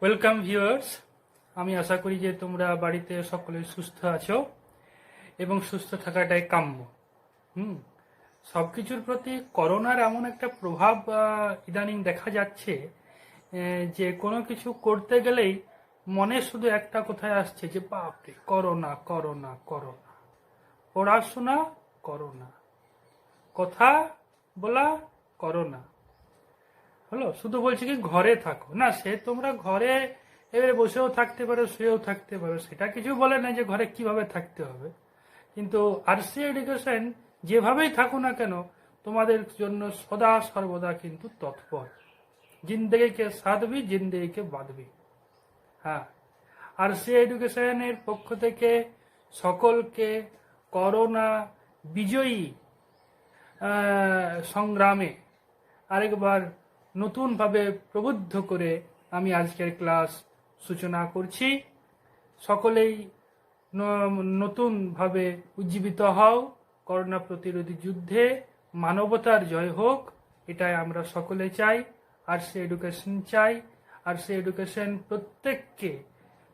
Welcome viewers. আমি আশা করি যে তোমরা বাড়িতে সকলে সুস্থ আছো এবং সুস্থ থাকাটাই কাম্য। সবকিছুর প্রতি করোনার এমন একটা প্রভাব ইদানিং দেখা যাচ্ছে যে কোনো কিছু করতে গেলেই মনে শুধু একটা কোথায় আসছে যে বাপরে করোনা করোনা করোনা, পড়াশোনা করোনা, কথা বলা করোনা। হলো শুধু বলছে কি ঘরে থাকো না, সে তোমরা ঘরে এবারে বসেও থাকতে পারো, শুয়েও থাকতে পারো, সেটা কিছু বলে না যে ঘরে কিভাবে থাকতে হবে। কিন্তু আরসি এডুকেশন যেভাবেই থাকো না কেন তোমাদের জন্য সদা সর্বদা কিন্তু তৎপর। জিন্দেগিকে সাধবি, জিন্দেগিকে বাঁধবি। হ্যাঁ, আরসি এডুকেশনের পক্ষ থেকে সকলকে করোনা বিজয়ী সংগ্রামে আরেকবার নতুনভাবে প্রবুদ্ধ করে আমি আজকের ক্লাস সূচনা করছি। সকলেই নতুনভাবে উজ্জীবিত হও। করোনা প্রতিরোধী যুদ্ধে মানবতার জয় হোক, এটাই আমরা সকলে চাই। আর সে এডুকেশন চাই। আর সে এডুকেশন প্রত্যেককে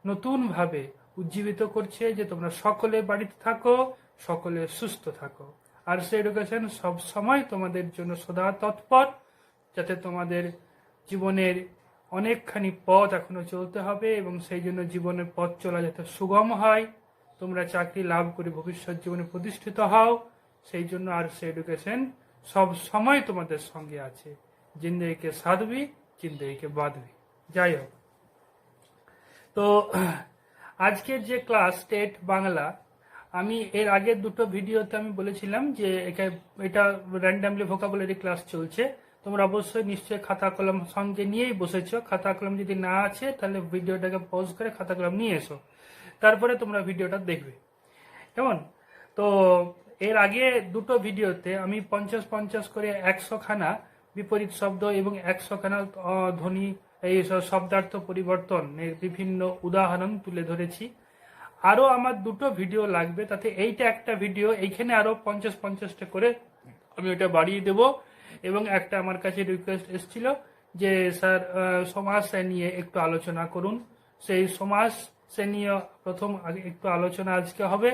নতুনভাবে উজ্জীবিত করছে যে তোমরা সকলে বাড়িতে থাকো, সকলে সুস্থ থাকো। আর সে এডুকেশন সব সময় তোমাদের জন্য সদা তৎপর, যাতে তোমাদের জীবনের অনেকখানি পথ এখনো চলতে হবে এবং সেই জন্য জীবনের পথ চলা যাতে সুগম হয়, তোমরা চাকরি লাভ করে ভবিষ্যৎ জীবনে প্রতিষ্ঠিত হও, সেই জন্য আর সে এডুকেশন সব সময় তোমাদের সঙ্গে আছে। জিন্দেগিকে সাধবি, জিন্দেগিকে বাঁধবি। যাই হোক, তো আজকের যে ক্লাস টেট বাংলা, আমি এর আগের দুটো ভিডিওতে আমি বলেছিলাম যে এটা র্যান্ডামলি ভোকাবুলারি ক্লাস চলছে। তোমরা অবশ্যই নিশ্চয়ই খাতা কলম সঙ্গে নিয়েই বসেছো। খাতা কলম যদি না আছে তাহলে ভিডিওটাকে পজ করে খাতা কলম নিয়ে এসো, তারপরে তোমরা ভিডিওটা দেখবে। কেমন? তো এর আগে দুটো ভিডিওতে আমি 50-50 করে 100 খানা বিপরীত শব্দ এবং 100 খানা ধ্বনি এই শব্দার্থ পরিবর্তনের বিভিন্ন উদাহরণ তুলে ধরেছি। আরো আমার দুটো ভিডিও লাগবে, তাতে এইটা একটা ভিডিও, এইখানে আরো 50-50টা করে আমি ওটা বাড়িয়ে দেব। এবং একটা আমার কাছে রিকোয়েস্ট এসেছিল যে স্যার সমাজ নিয়ে একটু আলোচনা করুন। সেই সমাজ নিয়ে প্রথম একটু আলোচনা আজকে হবে।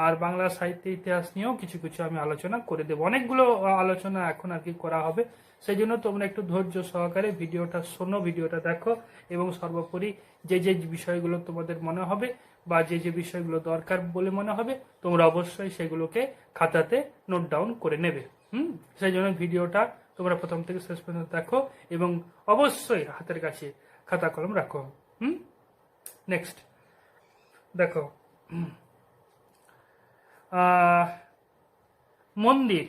আর বাংলা সাহিত্য ইতিহাস নিয়েও কিছু কিছু আমি আলোচনা করে দেবো। অনেকগুলো আলোচনা এখন আর কি করা হবে। সেই জন্য তোমরা একটু ধৈর্য সহকারে ভিডিওটা শোনো, ভিডিওটা দেখো এবং সর্বোপরি যে যে বিষয়গুলো তোমাদের মনে হবে বা যে যে বিষয়গুলো দরকার বলে মনে হবে তোমরা অবশ্যই সেগুলোকে খাতাতে নোট ডাউন করে নেবে। সেই জন্য ভিডিওটা তোমরা প্রথম থেকে শেষ পর্যন্ত দেখো এবং অবশ্যই হাতের কাছে খাতা কলম রাখো। নেক্সট দেখো, মন্দির।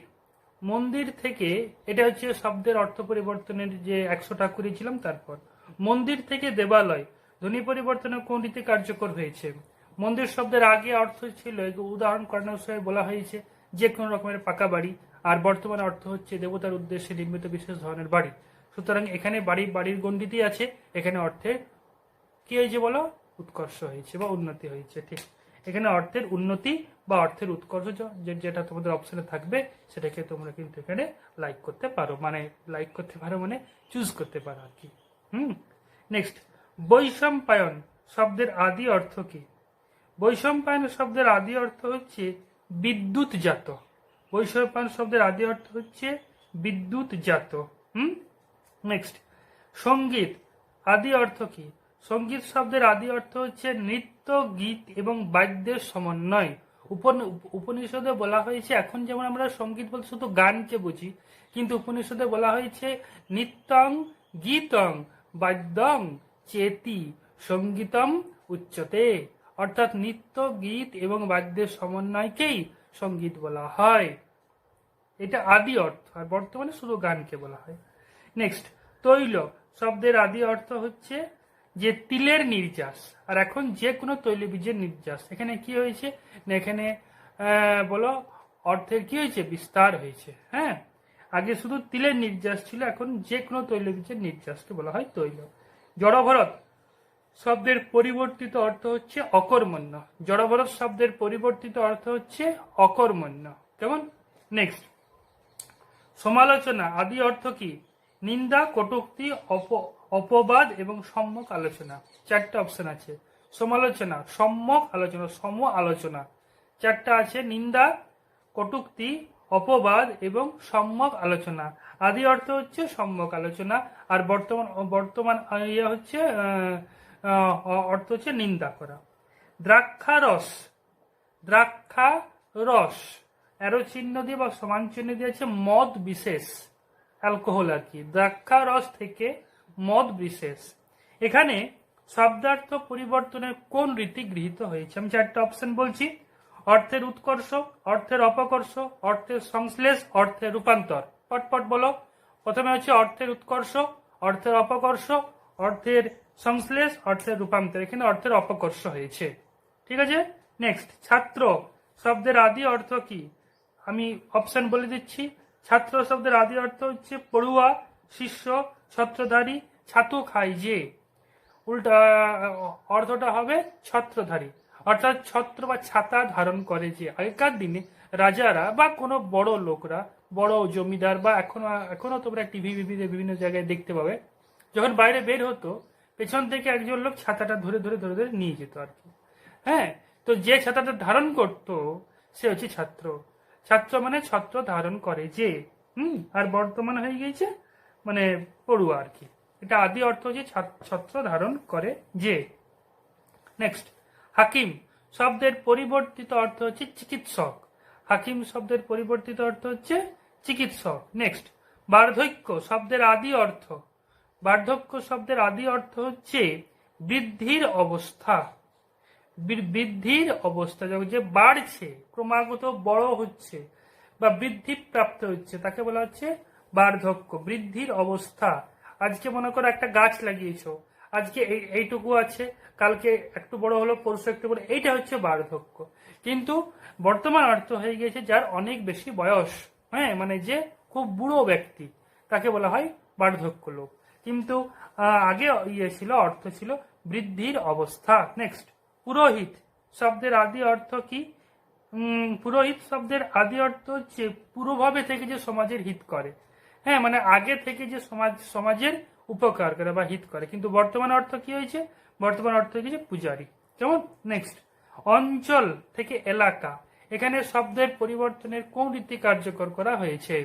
মন্দির থেকে এটা হচ্ছে শব্দের অর্থ পরিবর্তনের যে 100টা করেছিলাম। তারপর মন্দির থেকে দেবালয়, ধ্বনি পরিবর্তনের কোন রীতি কার্যকর হয়েছে? মন্দির শব্দের আগে অর্থ ছিল, উদাহরণ করানোর সময় বলা হয়েছে যে কোনো রকমের পাকা বাড়ি, আর বর্তমানে অর্থ হচ্ছে দেবতার উদ্দেশ্যে নির্মিত বিশেষ ধরনের বাড়ি। সুতরাং এখানে বাড়ির গণ্ডিতেই আছে, এখানে অর্থে কি হয়েছে বলো? উৎকর্ষ হয়েছে বা উন্নতি হয়েছে। ঠিক, এখানে অর্থের উন্নতি বা অর্থের উৎকর্ষ যেটা তোমাদের অপশনে থাকবে সেটাকে তোমরা কিন্তু এখানে লাইক করতে পারো, মানে লাইক করতে পারো মানে চুজ করতে পারো আর কি। নেক্সট, বৈষম্পায়ন শব্দের আদি অর্থ কি? বৈষম্পায়ন শব্দের আদি অর্থ হচ্ছে বিদ্যুৎজাত। বৈষম্পায়ন শব্দের আদি অর্থ হচ্ছে বিদ্যুৎজাত। নেক্সট, সঙ্গীত আদি অর্থ কি? সঙ্গীত শব্দের আদি অর্থ হচ্ছে নৃত্য, গীত এবং বাদ্যের সমন্বয়। উপনিষদে বলা হয়েছে, এখন যেমন আমরা সঙ্গীত বলতে শুধু গানকে বুঝি, কিন্তু উপনিষদে বলা হয়েছে নিত্যং গীতং বাদ্যং চেতি সঙ্গীতম উচ্চতে, অর্থাৎ নিত্য, গীত এবং বাদ্যের সমন্বয়কেই সঙ্গীত বলা হয়। এটা আদি অর্থ, আর বর্তমানে শুধু গানকে বলা হয়। নেক্সট, তৈল শব্দের আদি অর্থ হচ্ছে যে তিলের নির্যাস, আর এখন যে কোনো তৈলবীজের নির্যাস। এখানে কি হয়েছে না, এখানে বলো অর্থের কি হয়েছে? বিস্তার হয়েছে। হ্যাঁ, আগে শুধু তিলের নির্যাস ছিল, এখন যে কোনো তৈলবীজের নির্যাসকে বলা হয় তৈল। জড়ভরত শব্দের পরিবর্তিত অর্থ হচ্ছে অকর্মণ্য। জড়ভরত শব্দের পরিবর্তিত অর্থ হচ্ছে অকর্মণ্য। কেমন? নেক্সট, সমালোচনা আদি অর্থ কি? নিন্দা, কটূক্তি, অপবাদ এবং সম্যক আলোচনা। 4টে অপশন আছে। সমালোচনা, সম্যক আলোচনা, সম আলোচনা 4টা আছে। নিন্দা, কটূক্তি, অপবাদ এবং সম্যক আলোচনা। আদি অর্থ হচ্ছে সম্যক আলোচনা, আর বর্তমান বর্তমান ইয়ে হচ্ছে অর্থ হচ্ছে নিন্দা করা। দ্রাক্ষারস, দ্রাক্ষা রস এরো চিহ্ন দিয়ে বা সমান চিহ্ন দিয়ে আছে মদ বিশেষ, অ্যালকোহল আর কি। দ্রাক্ষা রস থেকে মদ বিশেষ। এখানে শব্দার্থ পরিবর্তনের কোন রীতি গৃহীত হয়েছে? আমি 4টা অপশন বলছি। অর্থের উৎকর্ষ, অর্থের অপকর্ষ, অর্থের সংশ্লেষ, অর্থের রূপান্তর। পটপট বলো। প্রথমে হচ্ছে অর্থের উৎকর্ষ, অর্থের অপকর্ষ, অর্থের সংশ্লেষ, অর্থের রূপান্তর। এখানে অর্থের অপকর্ষ হয়েছে, ঠিক আছে। নেক্সট, ছাত্র শব্দের আদি অর্থ কি? আমি অপশন বলে দিচ্ছি। ছাত্র শব্দের আদি অর্থ হচ্ছে পড়ুয়া, শিষ্য, ছত্রধারী, ছাতু খাই যে। উল্টা অর্থটা হবে ছত্রধারী, অর্থাৎ ছত্র বা ছাতা ধারণ করে যে। আগেকার দিনে রাজারা বা কোনো বড় লোকরা, বড় জমিদার, বা এখনো তোমরা টিভি বিভিন্ন জায়গায় দেখতে পাবে, যখন বাইরে বের হতো পেছন থেকে একজন লোক ছাতাটা ধরে ধরে ধরে ধরে নিয়ে যেত আর কি। হ্যাঁ, তো যে ছাতাটা ধারণ করত সে হচ্ছে ছাত্র। ছাত্র মানে ছত্র ধারণ করে যে। আর বর্তমান হয়ে গিয়েছে মানে পড়ুয়া আর কি। এটা আদি অর্থ হচ্ছে ছত্র ধারণ করে যে। নেক্সট, হাকিম শব্দের পরিবর্তিত অর্থ হচ্ছে চিকিৎসক। হাকিম শব্দের পরিবর্তিত অর্থ হচ্ছে চিকিৎসক। নেক্সট, বার্ধক্য শব্দের আদি অর্থ। বার্ধক্য শব্দের আদি অর্থ হচ্ছে বৃদ্ধির অবস্থা। বৃদ্ধির অবস্থা, যে বাড়ছে, ক্রমাগত বড় হচ্ছে বা বৃদ্ধি প্রাপ্ত হচ্ছে, তাকে বলা হচ্ছে বার্ধক্য, বৃদ্ধির অবস্থা। আজকে মনে করো একটা গাছ লাগিয়েছো, আজকে এইটুকু আছে, কালকে একটু বড় হলো, পরশু একটু বড়, এইটা হচ্ছে বার্ধক্য। কিন্তু বর্তমান অর্থ হয়ে গিয়েছে যার অনেক বেশি বয়স, হ্যাঁ, মানে যে খুব বুড়ো ব্যক্তি, তাকে বলা হয় বার্ধক্য লোক। কিন্তু আগে ছিল, অর্থ ছিল বৃদ্ধির অবস্থা। নেক্সট, পুরোহিত শব্দের আদি অর্থ কি? পুরোহিত শব্দের আদি অর্থ হচ্ছে পুরোভাবে থেকে যে সমাজের হিত করে। হ্যাঁ, মানে আগে থেকে যে সমাজের উপকার করে বা হিত করে। কিন্তু বর্তমান অর্থ কি হয়েছে? বর্তমান অর্থ হয়েছে পূজারী। কেমন? নেক্সট, অঞ্চল থেকে এলাকা। এখানে শব্দের পরিবর্তনের কোন রীতি কার্যকর করা হয়েছে?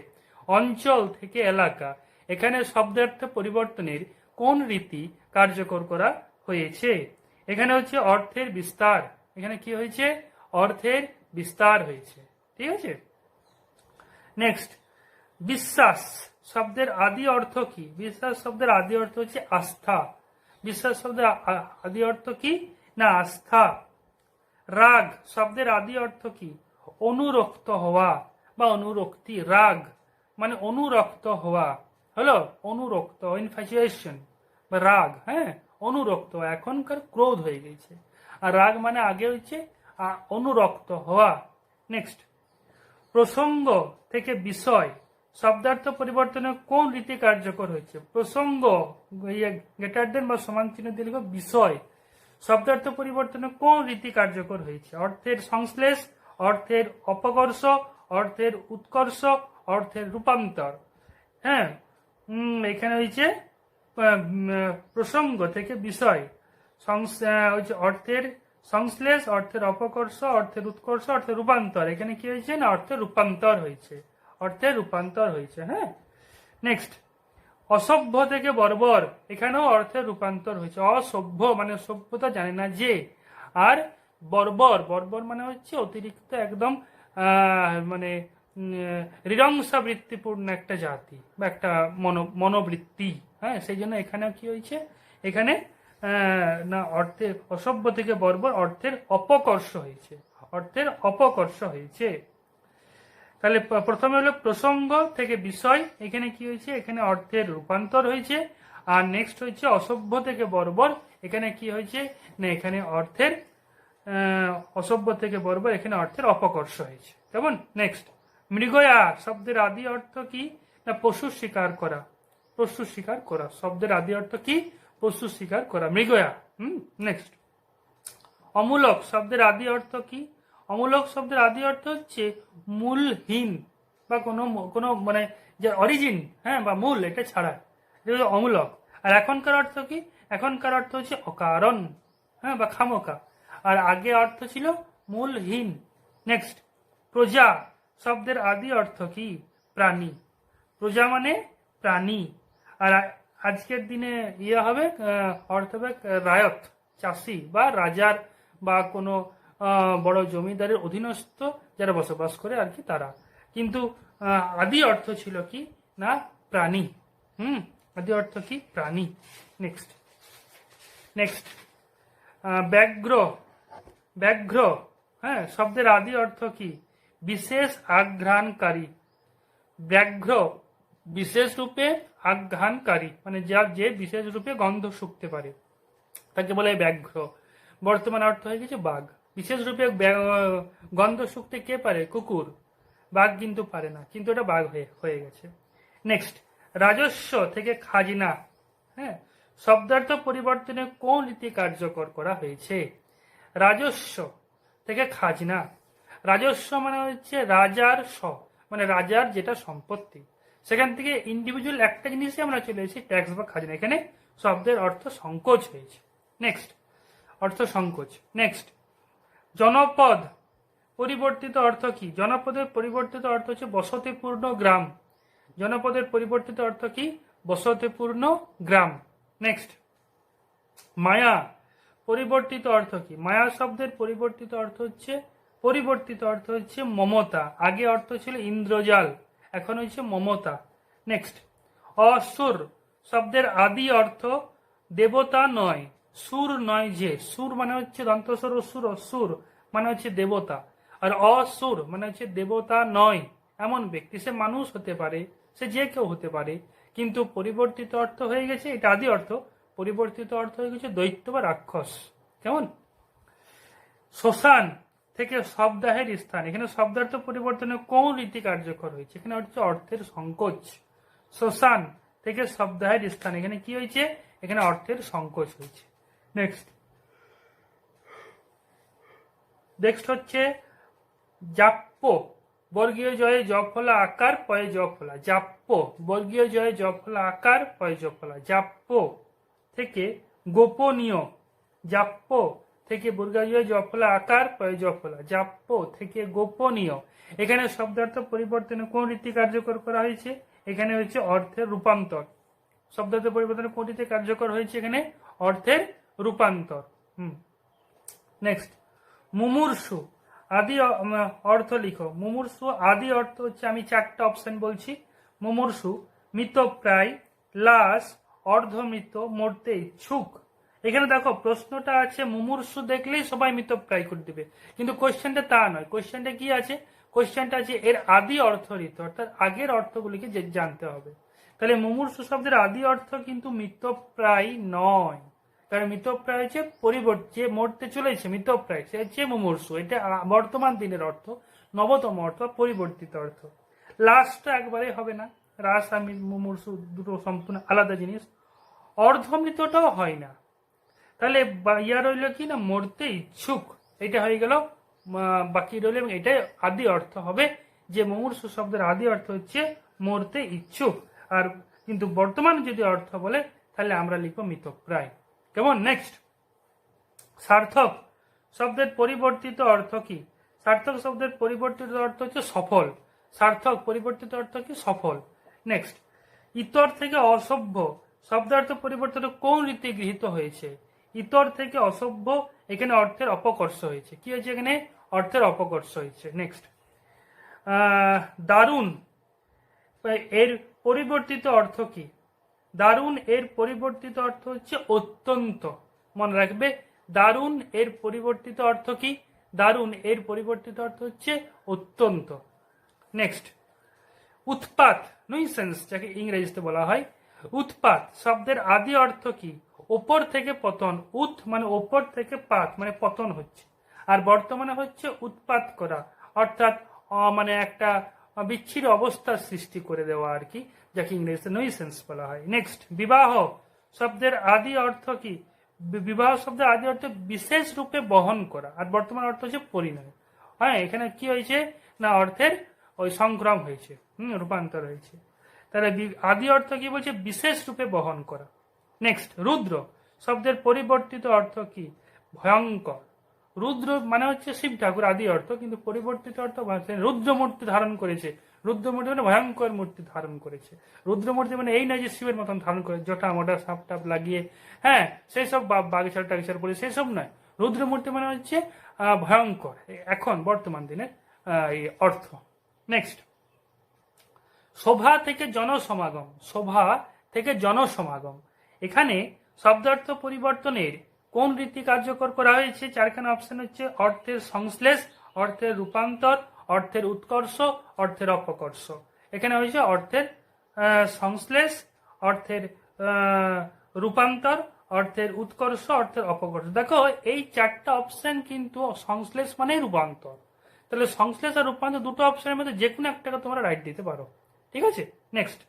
অঞ্চল থেকে এলাকা, এখানে শব্দার্থ পরিবর্তনের কোন রীতি কার্যকর করা হয়েছে? এখানে হচ্ছে অর্থের বিস্তার। এখানে কি হয়েছে? অর্থের বিস্তার হয়েছে, ঠিক আছে। নেক্সট, বিশ্বাস শব্দের আদি অর্থ কি? বিশ্বাস শব্দের আদি অর্থ হচ্ছে আস্থা। বিশ্বাস শব্দের আদি অর্থ কি? না, আস্থা। রাগ শব্দের আদি অর্থ কি? অনুরক্ত হওয়া বা অনুরক্তি। রাগ মানে অনুরক্ত হওয়া, হলো অনুরক্ত, ইনফ্যাচুয়েশন বা রাগ। হ্যাঁ, অনুরক্ত, এখনকার ক্রোধ হয়ে গেছে। আর রাগ মানে আগে হচ্ছে অনুরক্ত হওয়া। নেক্সট, প্রসঙ্গ থেকে বিষয় শব্দার্থ পরিবর্তনের কোন রীতি কার্যকর হয়েছে? প্রসঙ্গ গ্রেটার দেন বা সমান চিহ্ন দিয়ে লিখো বিষয়। শব্দার্থ পরিবর্তনের কোন রীতি কার্যকর হয়েছে? অর্থের সংশ্লেষ, অর্থের অপকর্ষ, অর্থের উৎকর্ষ, অর্থের রূপান্তর। হ্যাঁ, এখানে হয়েছে প্রসঙ্গ থেকে বিষয়, অর্থের সংশ্লেষ, অর্থের অপকর্ষ, অর্থের উৎকর্ষ, অর্থের রূপান্তর। এখানে কি হয়েছে? না, অর্থের রূপান্তর হয়েছে, অর্থের রূপান্তর হয়েছে। হ্যাঁ, নেক্সট, অসভ্য থেকে বর্বর। এখানেও অর্থের রূপান্তর হয়েছে। অসভ্য মানে সভ্যতা জানে না যে, আর বর্বর, বর্বর মানে হচ্ছে অতিরিক্ত, একদম মানে হৃদংসাবৃত্তিপূর্ণ একটা জাতি বা একটা মনোবৃত্তি। হ্যাঁ, সেই জন্য এখানে কি হয়েছে? এখানে না, অর্থের অসভ্য থেকে বর্বর অর্থের অপকর্ষ হয়েছে, অর্থের অপকর্ষ হয়েছে। তাহলে প্রথমে হলো প্রসঙ্গ থেকে বিষয়, এখানে কি হয়েছে? এখানে অর্থের রূপান্তর হয়েছে। আর নেক্সট হচ্ছে অসভ্য থেকে বর্বর, এখানে কি হয়েছে? না, এখানে অর্থের অসভ্য থেকে বর্বর, এখানে অর্থের অপকর্ষ হয়েছে। কেমন? নেক্সট, মৃগয়া শব্দের আদি অর্থ কি? না, পশু শিকার করা। পশু শিকার করা শব্দের আদি অর্থ কি? পশু শিকার করা, মৃগয়া। নেক্সট, অমূলক শব্দের আদি অর্থ কি? অমূলক শব্দের আদি অর্থ হচ্ছে মূলহীন বা কোনো মানে যে অরিজিন, হ্যাঁ, বা মূল, এটা ছাড়া, এটা হচ্ছে অমূলক। আর এখনকার অর্থ কি? এখনকার অর্থ হচ্ছে অকারণ, হ্যাঁ, বা খামোকা। আর আগে অর্থ ছিল মূলহীন। নেক্সট, প্রজা শব্দের আদি অর্থ কি? প্রাণী। প্রজা মানে প্রাণী। আর আজকের দিনে হবে অর্থ হবে রায়ত, চাষি বা রাজার বা কোনো বড় জমিদারের অধীনস্থ যারা বসবাস করে আর কি, তারা। কিন্তু আদি অর্থ ছিল কি না প্রাণী। আদি অর্থ কি? প্রাণী। নেক্সট নেক্সট ব্যাঘ্র। ব্যাঘ্র, হ্যাঁ, শব্দের আদি অর্থ কি? বিশেষ আঘ্রাণকারী। ব্যাঘ্র বিশেষ রূপে আঘ্রাণকারী, মানে যার যে বিশেষ রূপে গন্ধ শুকতে পারে তাকে বলে ব্যাঘ্র। বর্তমান অর্থ হয়ে গেছে বাঘ। বিশেষ রূপে গন্ধ শুকতে কে পারে? কুকুর। বাঘ কিন্তু পারে না, কিন্তু এটা বাঘ হয়ে গেছে। নেক্সট, রাজস্ব থেকে খাজনা, হ্যাঁ, শব্দার্থ পরিবর্তনে কোন রীতি কার্যকর করা হয়েছে? রাজস্ব থেকে খাজনা। রাজস্ব মানে হচ্ছে রাজার মানে রাজার যেটা সম্পত্তি, সেখান থেকে ইন্ডিভিজুয়াল একটা জিনিসে আমরা চলে এসেছি ট্যাক্স বা খাজনা। এখানে শব্দের অর্থ সংকোচ হয়েছে। নেক্সট, অর্থ সংকোচ। নেক্সট, জনপদ পরিবর্তিত অর্থ কি? জনপদের পরিবর্তিত অর্থ হচ্ছে বসতিপূর্ণ গ্রাম। জনপদের পরিবর্তিত অর্থ কি? বসতিপূর্ণ গ্রাম। নেক্সট, মায়া পরিবর্তিত অর্থ কি? মায়া শব্দের পরিবর্তিত অর্থ হচ্ছে মমতা। আগে অর্থ ছিল ইন্দ্রজাল, এখন হচ্ছে মমতা। নেক্সট, অসুর শব্দের আদি অর্থ দেবতা নয়, সুর নয় যে। সুর মানে হচ্ছে দন্তস্বর অসুর, অসুর মানে হচ্ছে দেবতা। আর অসুর মানে হচ্ছে দেবতা নয় এমন ব্যক্তি। সে মানুষ হতে পারে, সে যে কেউ হতে পারে, কিন্তু পরিবর্তিত অর্থ হয়ে গেছে, এটা আদি অর্থ। পরিবর্তিত অর্থ হয়ে গেছে দৈত্য বা রাক্ষস। কেমন? শ্মশান থেকে শব্দাহের স্থান। এখানে শব্দার্থ পরিবর্তনে কোন রীতি কার্যকর হয়েছে? এখানে হচ্ছে অর্থের সংকোচ। শ্মশান থেকে শব্দাহের স্থান, এখানে কি হয়েছে? এখানে অর্থের সংকোচ হয়েছে। নেক্সট নেক্সট হচ্ছে জাপ্প। বর্গীয় জয়ে জফলা আকার পয়ে জফলা। জাপ্প বর্গীয় জয়ে জফলা আকার পয়ে জফলা। জাপ্প থেকে গোপনীয়। জাপ্প থেকে বর্গীয় জফলা আকার পয়ে জফলা। জাপ্প থেকে গোপনীয়। এখানে শব্দার্থ পরিবর্তনে কোন রীতি কার্যকর করা হয়েছে? এখানে হচ্ছে অর্থের রূপান্তর। শব্দার্থ পরিবর্তনে কোন রীতি কার্যকর হয়েছে? এখানে অর্থের রূপান্তর। নেক্সট, মুমূর্ষু আদি অর্থ লিখো। মুমূর্ষু আদি অর্থ হচ্ছে, আমি চারটা অপশন বলছি। মুমূর্ষু মৃতপ্রায়, লাশ, অর্ধমৃত, মরতে ইচ্ছুক। এখানে দেখো প্রশ্নটা আছে মুমূর্ষু দেখলেই সবাই মৃতপ্রায় করে দিবে, কিন্তু কোশ্চেনটা তা নয়। কোশ্চেনটা কি আছে? কোশ্চেনটা আছে এর আদি অর্থ রীতি, অর্থাৎ আগের অর্থগুলিকে জানতে হবে। তাহলে মুমূর্ষু শব্দের আদি অর্থ কিন্তু মৃতপ্রায় নয়, কারণ মৃতপ্রায় হচ্ছে যে মরতে চলেছে, মৃতপ্রায় সে হচ্ছে মুমূর্ষু। এটা বর্তমান দিনের অর্থ, নবতম অর্থ, পরিবর্তিত অর্থ। লাশটা একবারে হবে না, লাশ আর মুমূর্ষু দুটো সম্পূর্ণ আলাদা জিনিস। অর্ধমৃতটাও হয় না। তাহলে ইয়া রইল কি না মরতে ইচ্ছুক, এটা হয়ে গেল বাকি রইল, এবং এটাই আদি অর্থ হবে যে মুমূর্ষু শব্দের আদি অর্থ হচ্ছে মরতে ইচ্ছুক। আর কিন্তু বর্তমান যদি অর্থ বলে তাহলে আমরা লিখবো মৃতপ্রায়। কেমন? নেক্সট, সার্থক শব্দের পরিবর্তিত অর্থ কি? সার্থক শব্দের পরিবর্তিত অর্থ হচ্ছে সফল। সার্থক পরিবর্তিত অর্থ কি? সফল। নেক্সট, ইতর থেকে অসভ্য শব্দার্থ পরিবর্তন কোন রীতি গৃহীত হয়েছে? ইতর থেকে অসভ্য, এখানে অর্থের অপকর্ষ হয়েছে। কি হয়েছে? এখানে অর্থের অপকর্ষ হয়েছে। নেক্সট, দারুণ এর পরিবর্তিত অর্থ কি? দারুণ এর পরিবর্তিত অর্থ হচ্ছে অত্যন্ত। মনে রাখবে, দারুণ এর পরিবর্তিত অর্থ কি? দারুণ এর পরিবর্তিত অর্থ হচ্ছে অত্যন্ত। নেক্সট, উৎপাত, নুইসেন্স যাকে ইংরেজিতে বলা হয়। উৎপাত শব্দের আদি অর্থ কি? ওপর থেকে পতন। উৎ মানে ওপর থেকে, পাত মানে পতন হচ্ছে। আর বর্তমানে হচ্ছে উৎপাত করা, অর্থাৎ মানে একটা বিচ্ছিন্ন অবস্থার সৃষ্টি করে দেওয়া আর কি, যাকে ইংরেজিতে নুইসেন্স বলা হয়। নেক্সট, বিবাহ শব্দের আদি অর্থ কি? বিবাহ শব্দের আদি অর্থ বিশেষ রূপে বহন করা, আর বর্তমান অর্থ হচ্ছে পরিণয়। হ্যাঁ, এখানে কি হয়েছে না অর্থের ওই সংক্রম হয়েছে, রূপান্তর হয়েছে। তাহলে আদি অর্থ কি বলছে? বিশেষ রূপে বহন করা। নেক্সট, রুদ্র শব্দের পরিবর্তিত অর্থ কি? ভয়ঙ্কর। রুদ্র মানে হচ্ছে শিব ঠাকুর আদি অর্থ, কিন্তু পরিবর্তিত অর্থ রুদ্র মূর্তি ধারণ করেছে। রুদ্র মূর্তি মানে ভয়ঙ্কর মূর্তি ধারণ করেছে। রুদ্র মূর্তি মানে এই নয় যে শিবের মতন ধারণ করে জটা মোটা সাপ টাপ লাগিয়ে, হ্যাঁ সেই সব বাগিচার টাগিচার পরে সেই সব নয়। রুদ্র মূর্তি মানে হচ্ছে ভয়ঙ্কর, এখন বর্তমান দিনে এই অর্থ। নেক্সট, শোভা থেকে জনসমাগম। শোভা থেকে জনসমাগম, এখানে শব্দার্থ পরিবর্তনের কোন রীতি কার্যকর করা হয়েছে? চারখানা অপশন হচ্ছে অর্থের সংশ্লেষ, অর্থের রূপান্তর, অর্থের উৎকর্ষ, অর্থের অপকর্ষ। এখানে হয়েছে অর্থের সংশ্লেষ, অর্থের রূপান্তর, অর্থের উৎকর্ষ, অর্থের অপকর্ষ। দেখো এই চারটা অপশন কিন্তু সংশ্লেষ মানে রূপান্তর, তাহলে সংশ্লেষ আর রূপান্তর দুটো অপশনের মধ্যে যে কোনো একটাকে তোমরা রাইট দিতে পারো, ঠিক আছে। নেক্সট,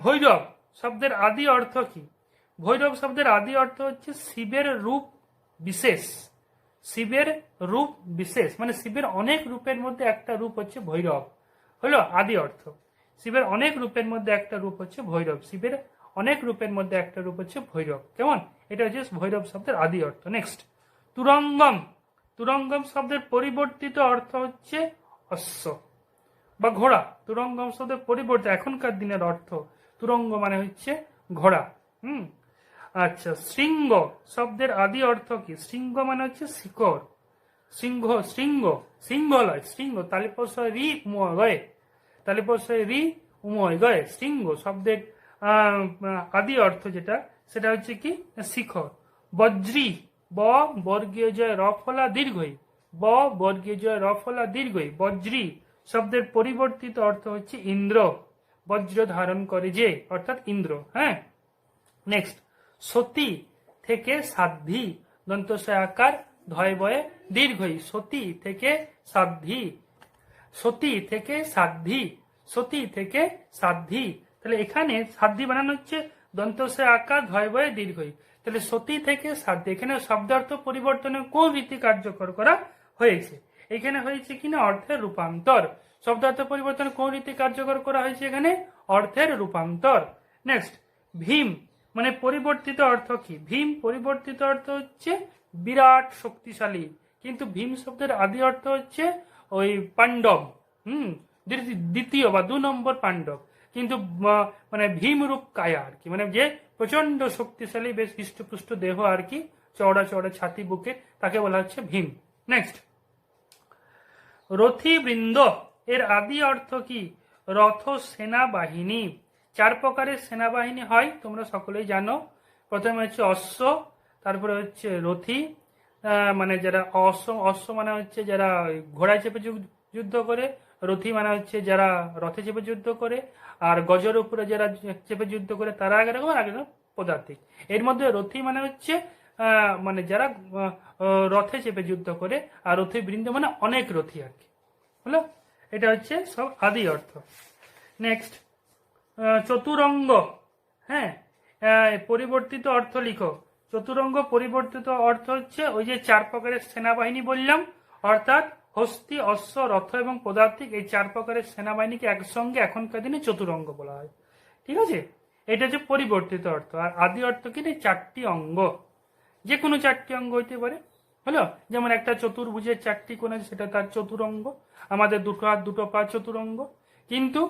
ভৈরব শব্দের আদি অর্থ কি? ভৈরব শব্দের আদি অর্থ হচ্ছে শিবের রূপ বিশেষ। শিবের রূপ বিশেষ মানে শিবের অনেক রূপের মধ্যে একটা রূপ হচ্ছে ভৈরব, হলো আদি অর্থ। শিবের অনেক রূপের মধ্যে একটা রূপ হচ্ছে ভৈরব। শিবের অনেক রূপের মধ্যে একটা রূপ হচ্ছে ভৈরব। কেমন? এটা হচ্ছে ভৈরব শব্দের আদি অর্থ। নেক্সট, তুরঙ্গম। তুরঙ্গম শব্দের পরিবর্তিত অর্থ হচ্ছে অশ্ব বা ঘোড়া। তুরঙ্গম শব্দের পরিবর্তে এখনকার দিনের অর্থ তুরঙ্গ মানে হচ্ছে ঘোড়া। আচ্ছা, শৃঙ্গ শব্দের আদি অর্থ কি? শৃঙ্গ মানে হচ্ছে শিকড়। সিংহ, শৃঙ্গ, সিংহ লয়, শৃঙ্গ তালিপস্য রি উময় গয়ে, তালিপস্য রি উময় গয়ে। শৃঙ্গ শব্দের আদি অর্থ যেটা সেটা হচ্ছে কি? শিখর। বজ্রী, ব বর্গীয় জয় রফলা দীর্ঘই, ব বর্গীয় জয় রফলা দীর্ঘই। বজ্রী শব্দের পরিবর্তিত অর্থ হচ্ছে ইন্দ্র। বজ্র ধারণ করে যে, অর্থাৎ ইন্দ্র। হ্যাঁ, নেক্সট, সতী থেকে সাধ্বী, দন্তস্বয় আকার ধয় বয়ে দীর্ঘই। সতী থেকে সাধ্বী, সতী থেকে সাধ্বী, সতী থেকে সাধ্বী। তাহলে এখানে সাধ্বী বানানো হচ্ছে দন্তস্বয় আকার ধয় বয়ে দীর্ঘই। তাহলে সতী থেকে সাধ্বী, এখানে শব্দার্থ পরিবর্তনে কোন রীতি কার্যকর করা হয়েছে? এখানে হয়েছে কিনা অর্থের রূপান্তর। শব্দার্থ পরিবর্তনে কোন রীতি কার্যকর করা হয়েছে? এখানে অর্থের রূপান্তর। নেক্সট, ভীম মানে পরিবর্তিত অর্থ কি? ভীম পরিবর্তিত অর্থ হচ্ছে বিরাট শক্তিশালী, কিন্তু ভীম শব্দের আদি অর্থ হচ্ছে ওই পাণ্ডব, দ্বিতীয় বা 2 নম্বর পাণ্ডব, কিন্তু মানে ভীম রূপ কায়া আর কি, মানে যে প্রচন্ড শক্তিশালী, বেশ হৃষ্টপুষ্ট দেহ আর কি, চওড়া চওড়া ছাতি বুকে, তাকে বলা হচ্ছে ভীম। নেক্সট, রথীবৃন্দ এর আদি অর্থ কি? রথ সেনাবাহিনী। 4 প্রকারের সেনাবাহিনী হয়, তোমরা সকলেই জানো। প্রথমে হচ্ছে অশ্ব, তারপরে হচ্ছে রথী, মানে যারা অশ্ব মানে হচ্ছে যারা ঘোড়ায় চেপে যুদ্ধ করে, রথী মানে হচ্ছে যারা রথে চেপে যুদ্ধ করে, আর গজের উপরে যারা চেপে যুদ্ধ করে তারা আগে রকম আগে পদাতিক। এর মধ্যে রথী মানে হচ্ছে মানে যারা রথে চেপে যুদ্ধ করে, আর রথী বৃন্দ মানে অনেক রথী আর কি, হলো। এটা হচ্ছে সব আদি অর্থ। নেক্সট, চতুরঙ্গ, হ্যাঁ পরিবর্তিত অর্থ লিখো। চতুরঙ্গ পরিবর্তিত অর্থ হচ্ছে ওই যে 4 প্রকারের সেনাবাহিনী বললাম, অর্থাৎ হস্তি, অশ্ব, রথ এবং পদাতিক, এই 4 প্রকারের সেনাবাহিনীকে একসঙ্গে এখনকার দিনে চতুরঙ্গ বলা হয়, ঠিক আছে। এটা হচ্ছে পরিবর্তিত অর্থ। আর আদি অর্থ কি? 4টি অঙ্গ, যে কোনো 4টি অঙ্গ হইতে পারে, হলো। যেমন একটা চতুর্ভুজের 4টি কোণ আছে, সেটা তার চতুরঙ্গ। আমাদের 2 হাত 2 পা চতুরঙ্গ। কিন্তু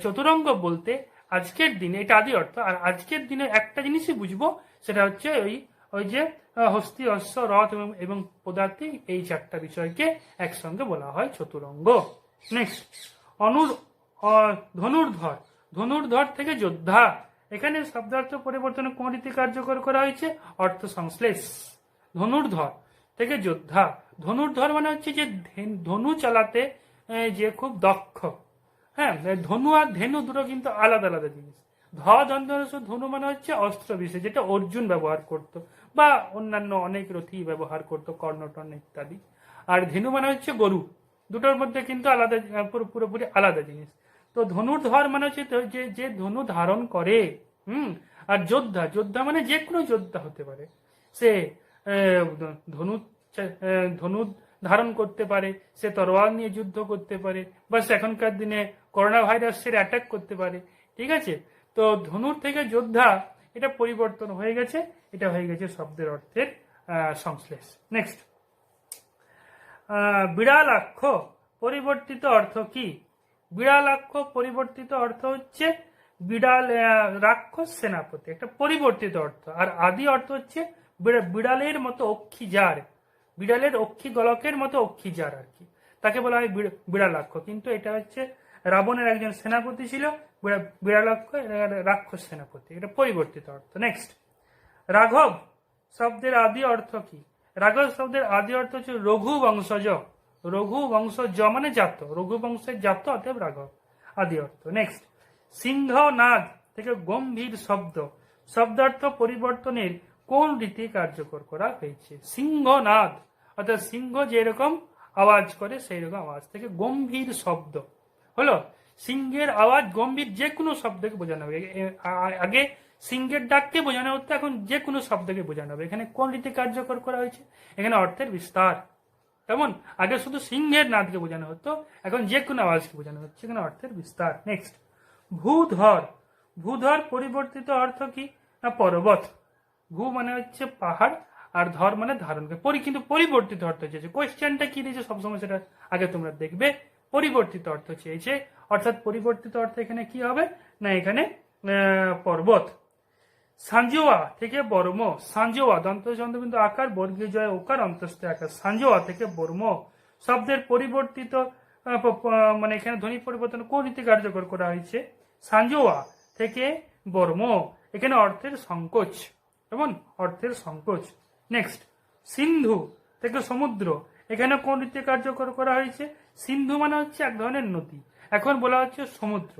চতুরঙ্গ বলতে আজকের দিনে এটা আদি অর্থ, আর আজকের দিনে একটা জিনিসই বুঝবো, সেটা হচ্ছে ওই যে হস্তি, অশ্ব, রথ এবং পদার্থী, এই 4টা বিষয়কে একসঙ্গে বলা হয় চতুরঙ্গ। নেক্সট, ধনুর্ধর। ধনুর্ধর থেকে যোদ্ধা, এখানে শব্দার্থ পরিবর্তনে কোন রীতি কার্যকর করা হয়েছে? অর্থ সংশ্লেষ। ধনুর্ধর থেকে যোদ্ধা। ধনুর্ধর মানে হচ্ছে যে ধনু চালাতে যে খুব দক্ষ। হ্যাঁ, ধনু আর ধেনু দুটো কিন্তু আলাদা আলাদা জিনিস। ধনু মানে হচ্ছে অস্ত্র বিশেষ, যেটা অর্জুন ব্যবহার করত বা অন্যান্য অনেক রথী ব্যবহার করত, কর্ণটন ইত্যাদি। আর ধেনু মানে হচ্ছে গরু। দুটোর মধ্যে কিন্তু আলাদা, পুরোপুরি আলাদা জিনিস। তো ধনুর্ধর মানে হচ্ছে যে ধনু ধারণ করে। আর যোদ্ধা, যোদ্ধা মানে যে কোনো যোদ্ধা হতে পারে, সে ধনু ধনু ধারণ করতে পারে, সে তরোয়াল নিয়ে যুদ্ধ করতে পারে, বা এখনকার দিনে করোনা ভাইরাসের অ্যাটাক করতে পারে, ঠিক আছে। তো ধনুর থেকে যোদ্ধা এটা পরিবর্তন হয়ে গেছে, এটা হয়ে গেছে শব্দের অর্থের সংশ্লেষ। নেক্সট, বিড়ালাক্ষ পরিবর্তিত অর্থ কি? বিড়ালাক্ষ পরিবর্তিত অর্থ হচ্ছে বিড়াল, রাক্ষস সেনাপতি, একটা পরিবর্তিত অর্থ। আর আদি অর্থ হচ্ছে বিড়ালের মতো অক্ষিজার, বিড়ালের অক্ষি গলকের মতো অক্ষিজার আর কি, তাকে বলা হয় বিড়ালাক্ষ। কিন্তু এটা হচ্ছে রাবণের একজন সেনাপতি ছিল বিড়ালাক্ষ, রাক্ষস সেনাপতি, এটা পরিবর্তিত অর্থ। নেক্সট, রাঘব শব্দের আদি অর্থ কি? রাঘব শব্দের আদি অর্থ হচ্ছে রঘু বংশজ, রঘু বংশজ মানে জাত, রঘু বংশের জাত, অতএব রাঘব আদি অর্থ। নেক্সট, সিংহনাদ থেকে গম্ভীর শব্দ, শব্দার্থ পরিবর্তনের কোন রীতি কার্যকর করা হয়েছে? সিংহনাদ অর্থাৎ সিংহ যেরকম আওয়াজ করে সেই রকম আওয়াজ থেকে গম্ভীর শব্দ হলো। সিংহের আওয়াজ গম্ভীর, যে কোনো শব্দকে বোঝানো হবে। আগে সিংহের ডাককে বোঝানো হতো, এখন যে কোনো শব্দকে বোঝানো হবে। এখানে কোন রীতি কার্যকর করা হয়েছে? এখানে অর্থের বিস্তার। তেমন আগে শুধু সিংহের নাদকে বোঝানো হতো, এখন যে কোনো আওয়াজকে বোঝানো হচ্ছে, এখানে অর্থের বিস্তার। নেক্সট, ভূধর, ভূধর পরিবর্তিত অর্থ কি? না পর্বত। ভূ মানে হচ্ছে পাহাড়, আর ধর মানে ধারণ করে, কিন্তু পরিবর্তিত অর্থ চেয়েছে। কোয়েশ্চেনটা কি দিয়েছে সবসময় সেটা আগে তোমরা দেখবে। পরিবর্তিত অর্থ চেয়েছে, অর্থাৎ পরিবর্তিত অর্থ এখানে কি হবে? না এখানে পর্বত। সাঞ্জোয়া থেকে বর্ম, সাঞ্জোয়া দন্ত চন্দ্রবিন্দু আকার বর্গীয় জয় ওকার অন্তস্থ আকার, সাঞ্জোয়া থেকে বর্ম শব্দের পরিবর্তিত মানে এখানে ধ্বনি পরিবর্তন কোন রীতি কার্যকর করা হয়েছে? সাঞ্জোয়া থেকে বর্ম, এখানে অর্থের সংকোচ, কেমন? অর্থের সংকোচ। নেক্সট, সিন্ধু থেকে সমুদ্র, এখানে কোন রীতি কার্যকর করা হয়েছে? সিন্ধু মানে হচ্ছে এক ধরনের নদী, এখন বলা হচ্ছে সমুদ্র,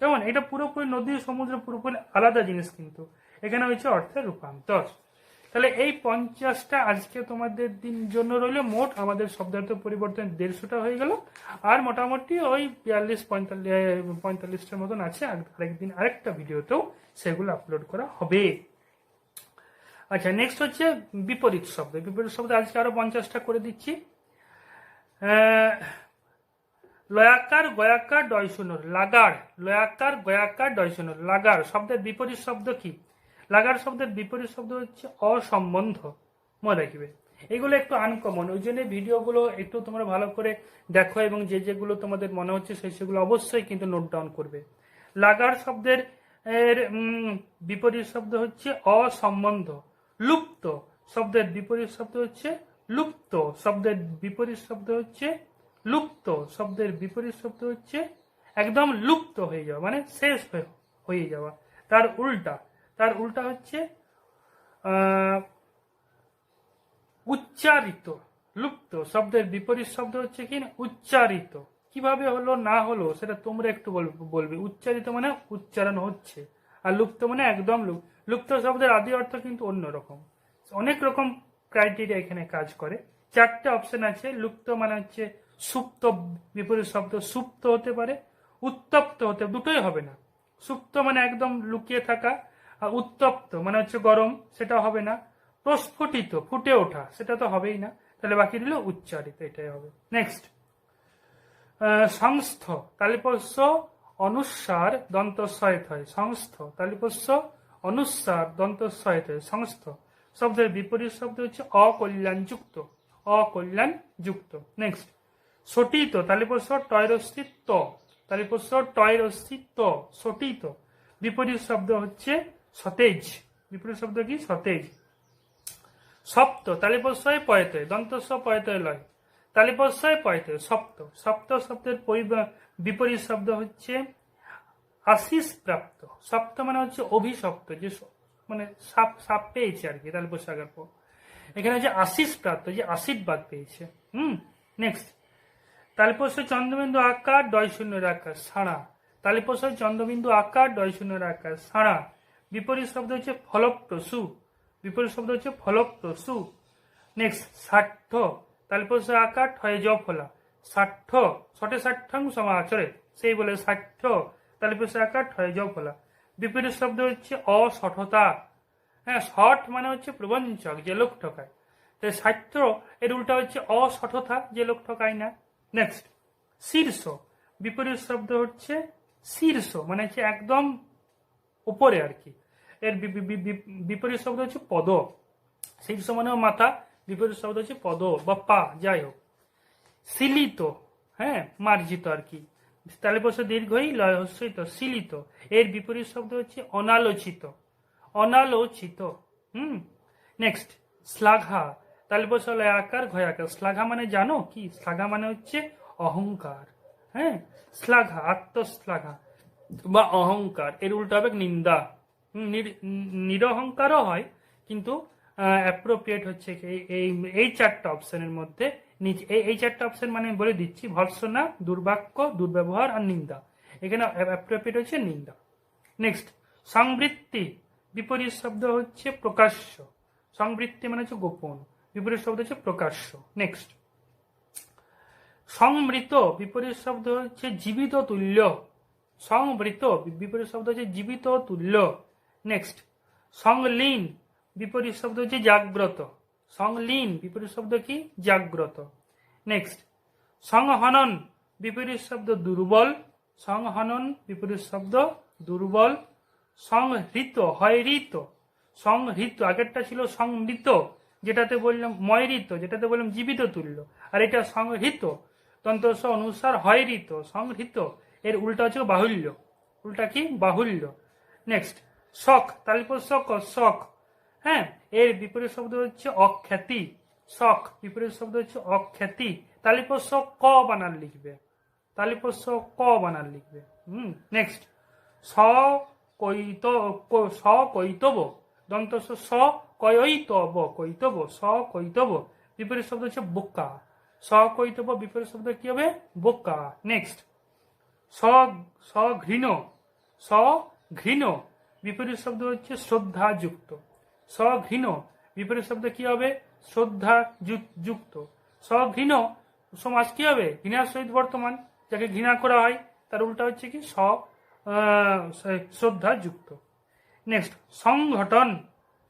কেমন? এটা পুরোপুরি নদী সমুদ্র পুরোপুরি আলাদা জিনিস, কিন্তু এখানে হচ্ছে অর্থের রূপান্তর। তাহলে এই 50টা আজকে তোমাদের দিন জন্য রইল। মোট আমাদের শব্দার্থ পরিবর্তন 150টা হয়ে গেল, আর মোটামুটি ওই 42-45টার মতন আছে। আরেকদিন আরেকটা ভিডিওতেও সেগুলো আপলোড করা হবে। আচ্ছা, নেক্সট হচ্ছে বিপরীত শব্দ। বিপরীত শব্দ আজকে আরো 50টা করে দিচ্ছি। লয়াকার গয়াকার ডয় শূন্য, লাগার, লয়াকার গয়াকার ডয় শূন্য, লাগার শব্দের বিপরীত শব্দ কি? লাগার শব্দের বিপরীত শব্দ হচ্ছে অসম্বন্ধ, মনে রাখবে। এগুলো একটু আনকমন, ওই জন্য ভিডিওগুলো একটু তোমরা ভালো করে দেখো, এবং যেগুলো তোমাদের মনে হচ্ছে সেগুলো অবশ্যই কিন্তু নোট ডাউন করবে। লাগার শব্দের বিপরীত শব্দ হচ্ছে অসম্বন্ধ। লুপ্ত শব্দের বিপরীত শব্দ হচ্ছে লুপ্ত, শব্দের বিপরীত শব্দ হচ্ছে লুপ্ত, শব্দের বিপরীত শব্দ হচ্ছে একদম লুপ্ত হয়ে যাওয়া, মানে শেষ হয়ে যাওয়া। তার উল্টা হচ্ছে উচ্চারিত। লুপ্ত শব্দের বিপরীত শব্দ হচ্ছে কি? উচ্চারিত। কিভাবে হলো না হলো সেটা তোমরা একটু বলবে। উচ্চারিত মানে উচ্চারণ হচ্ছে, আর লুপ্ত মানে একদম লুপ্ত শব্দের আদি অর্থ কিন্তু অন্যরকম। অনেক রকম ক্রাইটেরিয়া এখানে কাজ করে। 4টে অপশন আছে। লুপ্ত মানে হচ্ছে সুপ্ত, বিপরীত শব্দ সুপ্ত হতে পারে, উত্তপ্ত হতে, দুটোই হবে না। সুপ্ত মানে একদম লুকিয়ে থাকা, আর উত্তপ্ত মানে হচ্ছে গরম, সেটা হবে না। প্রস্ফুটিত ফুটে ওঠা, সেটা তো হবেই না। তাহলে বাকি দিল উচ্চারিত, এটাই হবে। নেক্সট, সংস্থ তালিপস্য অনুসার দন্তস্বয়ত হয়, সংস্থ তালিপস্য অনুসার দন্তস্বয়ত হয়, সংস্থ শব্দের বিপরীত শব্দ হচ্ছে অকল্যাণযুক্ত, অকল্যাণযুক্ত। নেক্সট, সটিত তালিপস্য টয়রস্থিত, তালিপস্য টয়রস্থিত, সটিত বিপরীত শব্দ হচ্ছে সতেজ, বিপরীত শব্দ কি? সতেজ। সপ্ত তালিপস্যয় পয়তয়, দন্তস্ব পয়তয় লয়, তালিপস্যয় পয়তয়, সপ্ত। সপ্ত শব্দের বিপরীত শব্দ হচ্ছে আশিস প্রাপ্ত। সপ্ত মানে হচ্ছে অভিশপ্ত, যে মানে সাপ পেয়েছে আর কি, তালিপস্য আগার পর। এখানে হচ্ছে আশিস প্রাপ্ত, যে আশীর্বাদ পেয়েছে। নেক্সট, তালিপস্য চন্দ্রবিন্দু আকার ডয় শূন্যের আকার, সাড়া, তালিপস্য চন্দ্রবিন্দু আকার ডয় শূন্যের আকার, সাড়া বিপরীত শব্দ হচ্ছে ফলপ্রসূ, বিপরীত শব্দ হচ্ছে ফলপ্রসূ। নেক্সট, ষাঠ্য তালিপস্য আকার ঠয় জ ফলা, ষাঠ্য ষটে ষাঠ্যাং সমাচরে, সেই বলে ষাঠ্য তালিপস্য আকার ঠয় জ ফলা বিপরীত শব্দ হচ্ছে অসঠতা। হ্যাঁ, ষট মানে হচ্ছে প্রবঞ্চক, যে লোক ঠকায়। তাই ষাঠ্য এর উল্টা হচ্ছে অসঠতা, যে লোক ঠকায় না। নেক্সট, শীর্ষ বিপরীত শব্দ হচ্ছে শীর্ষ, মানে হচ্ছে একদম উপরে আর কি। এর বিপরীত শব্দ হচ্ছে পদ, সেই সমানেও মাথা, বিপরীত শব্দ হচ্ছে পদ বা পা, যাই হোক। শিলিত, হ্যাঁ মার্জিত আর কি, তালব্য দীর্ঘই লয় হস্যইত, শিলিত। এর বিপরীত শব্দ হচ্ছে অনালোচিত, অনালোচিত। নেক্সট শ্লাঘা, তালব্য লয় আকার ঘয় আকার। শ্লাঘা মানে জানো কি? শ্লাঘা মানে হচ্ছে অহংকার, হ্যাঁ শ্লাঘা, আত্মশ্লাঘা বা অহংকার। এর উল্টো হবে নিন্দা। নিরহংকারও হয়, কিন্তু অ্যাপ্রোপ্রিয়েট হচ্ছে এই চারটা অপশনের মধ্যে নিচে, এই চারটা অপশন মানে বলে দিচ্ছি: ভর্ৎসনা, দুর্বাক্য, দুর্ব্যবহার আর নিন্দা। এখানে অ্যাপ্রোপ্রিয়েট হচ্ছে নিন্দা। নেক্সট সংবৃত্তি, বিপরীত শব্দ হচ্ছে প্রকাশ্য। সংবৃত্তি মানে হচ্ছে গোপন, বিপরীত শব্দ হচ্ছে প্রকাশ্য। নেক্সট সংবৃত, বিপরীত শব্দ হচ্ছে জীবিত তুল্য। সংবৃত বিপরীত শব্দ হচ্ছে জীবিত তুল্য। নেক্সট সংলীন, বিপরীত শব্দ হচ্ছে জাগ্রত। সংলীন বিপরীত শব্দ কি? জাগ্রত। নেক্সট সংহনন, বিপরীত শব্দ দুর্বল। সংহনন বিপরীত শব্দ দুর্বল। সংহৃত, হয়রিত, সংহৃত, আগেরটা ছিল সংহৃত যেটাতে বললাম ময়রিত, যেটাতে বললাম জীবিত তুল্য, আর এটা সংহৃত তন্তস্ব অনুসার হয়রিত, সংহৃত। এর উল্টা হচ্ছে বাহুল্য, উল্টা কি? বাহুল্য। নেক্সট শখ, তালব্য শখ, হ্যাঁ এর বিপরীত শব্দ হচ্ছে অখ্যাতি। শখ বিপরীত শব্দ হচ্ছে অখ্যাতি, তালব্য ক বানান লিখবে, তালব্য ক বানান লিখবে। নেক্সট কৈতব, দন্তস্ব স কয়ৈতব, কৈতব, স কৈতব, বিপরীত শব্দ হচ্ছে বোকা। স কৈতব বিপরীত শব্দ কি হবে? বোকা। নেক্সট সঘৃণ, সঘৃণ বিপরীত শব্দ হচ্ছে শ্রদ্ধাযুক্ত। সঘৃণ বিপরীত শব্দ কি হবে? শ্রদ্ধা যুক্ত। সঘৃণ সমাজ কি হবে? ঘৃণার সহিত বর্তমান, যাকে ঘৃণা করা হয় তার উল্টা হচ্ছে কি? শ্রদ্ধা যুক্ত। নেক্সট সংগঠন,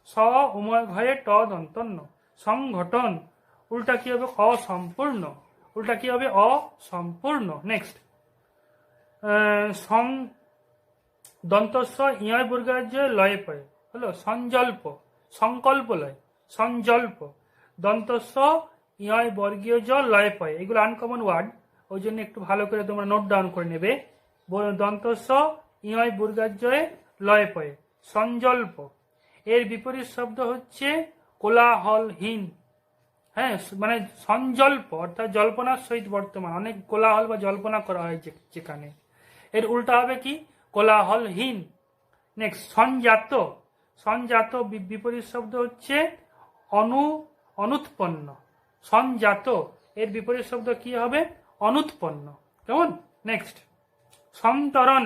স উময় ঘয়ে ট দন্তন্য, সংগঠন উল্টা কি হবে? অসম্পূর্ণ, উল্টা কি হবে? অসম্পূর্ণ। নেক্সট সং দন্তস্ব ইয় বর্গার্য লয়ে পয়ে হলো সংজল্প, সংকল্প লয়, সংজল্প। দন্তস্ব ইয় বর্গীয় জ লয়ে পয়ে, এগুলো আনকমন ওয়ার্ড, ওই জন্য একটু ভালো করে তোমরা নোট ডাউন করে নেবে। দন্তস্ব ইয় বর্গার্যয়ে লয়ে পয়ে, সংজল্প। এর বিপরীত শব্দ হচ্ছে কোলাহলহীন, হ্যাঁ মানে সংজল্প অর্থাৎ জল্পনার সহিত বর্তমান, অনেক কোলাহল বা জল্পনা করা হয় যেখানে, এর উল্টা হবে কি? কোলাহলহীন। নেক্সট সংজাত, সংজাত বিপরীত শব্দ হচ্ছে অনুৎপন্ন। সংজাত এর বিপরীত শব্দ কি হবে? অনুৎপন্ন, কেমন? নেক্সট সন্তরণ,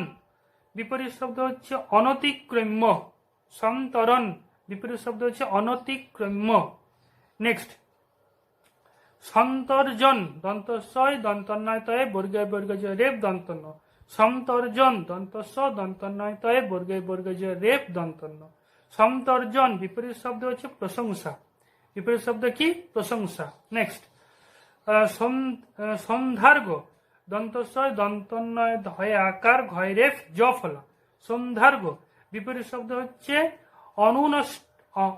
বিপরীত শব্দ হচ্ছে অনতিক্রম্য। সন্তরণ বিপরীত শব্দ হচ্ছে অনতিক্রম্য। নেক্সট সন্তর্জন, দন্তস্বয় দন্তন্নয় তয়ে বর্গে বর্গজ রেপ দন্তন্য। সন্তর্জন দন্তস্ব দন্তন্নয় তয়ে বর্গে বর্গজ রেপ দন্তন্য। সন্তর্জন বিপরীত শব্দ হচ্ছে প্রশংসা, বিপরীত শব্দ কি? প্রশংসা। নেক্সট সন্ধার্ঘ, দন্তস্বয় দন্তন্নয় ধয়ে আকার ঘয় রেফ জ ফলা। সন্ধার্ঘ বিপরীত শব্দ হচ্ছে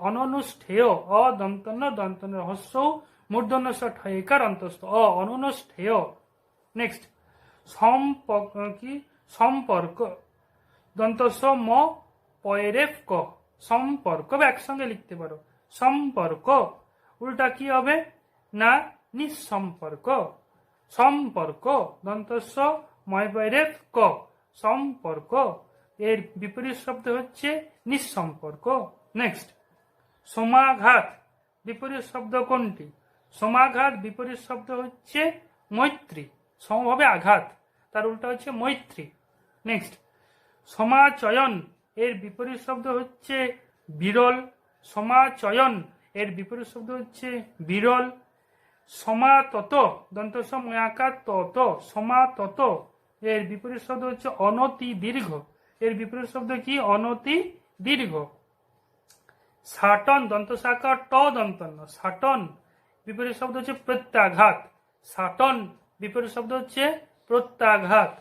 অননুষ্ঠেয়, অদন্তন্য দন্তন্য হস্য মূর্ধন্য ঠয়কার অন্তস্থ, অনুষ্ঠেয়। নেক্সট সম্পর্ক, দন্তস্ব ম পয়রেফ ক, সম্পর্ক, একসঙ্গে লিখতে পারো সম্পর্ক, উল্টা কি হবে? না নিঃসম্পর্ক। সম্পর্ক দন্তস্ব ময় পয়রেফ ক, সম্পর্ক। এর বিপরীত শব্দ হচ্ছে নিঃসম্পর্ক। নেক্সট সমাঘাত, বিপরীত শব্দ কোনটি? সমাঘাত বিপরীত শব্দ হচ্ছে মৈত্রী, সমভাবে আঘাত, তার উল্টা হচ্ছে মৈত্রী। নেক্সট সমাচয়ন, এর বিপরীত শব্দ হচ্ছে বিরল। সমাচয়ন এর বিপরীত শব্দ হচ্ছে বিরল। সমাতত, দন্তস্ব ময়াকার তত, সমাতত এর বিপরীত শব্দ হচ্ছে অনতি দীর্ঘ। এর বিপরীত শব্দ কি? অনতি দীর্ঘ। সাটন, দন্তসাকার ট দন্তন্য, সাটন বিপরীত শব্দ হচ্ছে প্রত্যাঘাত। সাটন বিপরীত শব্দ হচ্ছে প্রত্যাঘাত।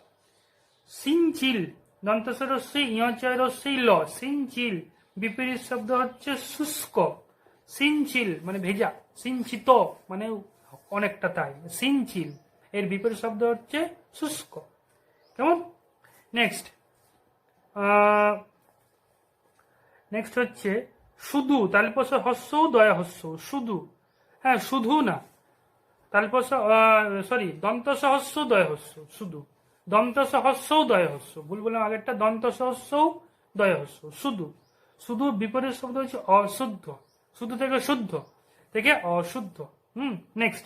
সিনচিল, দন্তস্ব রস্যই ইয়চয় রস্যই ল, সিনচিল বিপরীত শব্দ হচ্ছে শুষ্ক, সিনচিল মানে ভেজা, সিঞ্চিত মানে অনেকটা তাই, সিনচিল এর বিপরীত শব্দ হচ্ছে শুষ্ক। কেমন? নেক্সট নেক্সট হচ্ছে শুধু, তালপস হস্য দয়া হস্য, শুধু, হ্যাঁ শুধু না, তালপস সরি দন্ত সহস্য দয় হস্য, শুধু, দন্ত সহস্য দয় হস্য, ভুল বললাম আগেরটা, দন্ত সহস্য দয় হস্য, শুধু। শুধু বিপরীত শব্দ হচ্ছে অশুদ্ধ, শুধু থেকে শুদ্ধ থেকে অশুদ্ধ। নেক্সট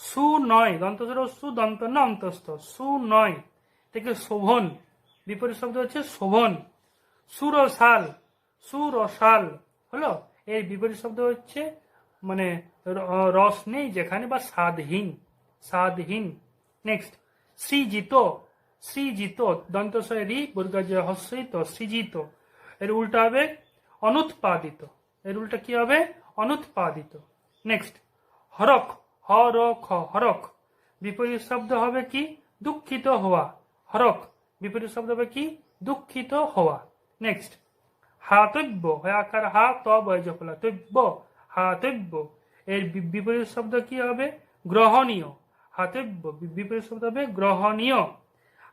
সুনয়, দন্ত সু দন্ত ন অন্তস্থ, সুনয় থেকে শোভন, বিপরীত শব্দ হচ্ছে শোভন। সুরসাল, সুরসাল হলো এর বিপরীত শব্দ হচ্ছে মানে রস নেই যেখানে, বা স্বাদহীন, স্বাদহীন। নেক্সট সৃজিত, সৃজিত দন্ত রি বর্গজ হস্যিত, সৃজিত এর উল্টা হবে অনুৎপাদিত, এর উল্টা কি হবে? অনুৎপাদিত। নেক্সট হরক, হরখ, হরক বিপরীত শব্দ হবে কি? দুঃখিত হওয়া, হরক বিপরীত শব্দ হবে কি? দুঃখিত হওয়া। নেক্সট হাতব্য, আকার হা তব জফলা, তব্য, হাতব্য এর বিপরীত শব্দ কি হবে? গ্রহণীয়, হাতব্য বিপরীত শব্দ হবে গ্রহণীয়।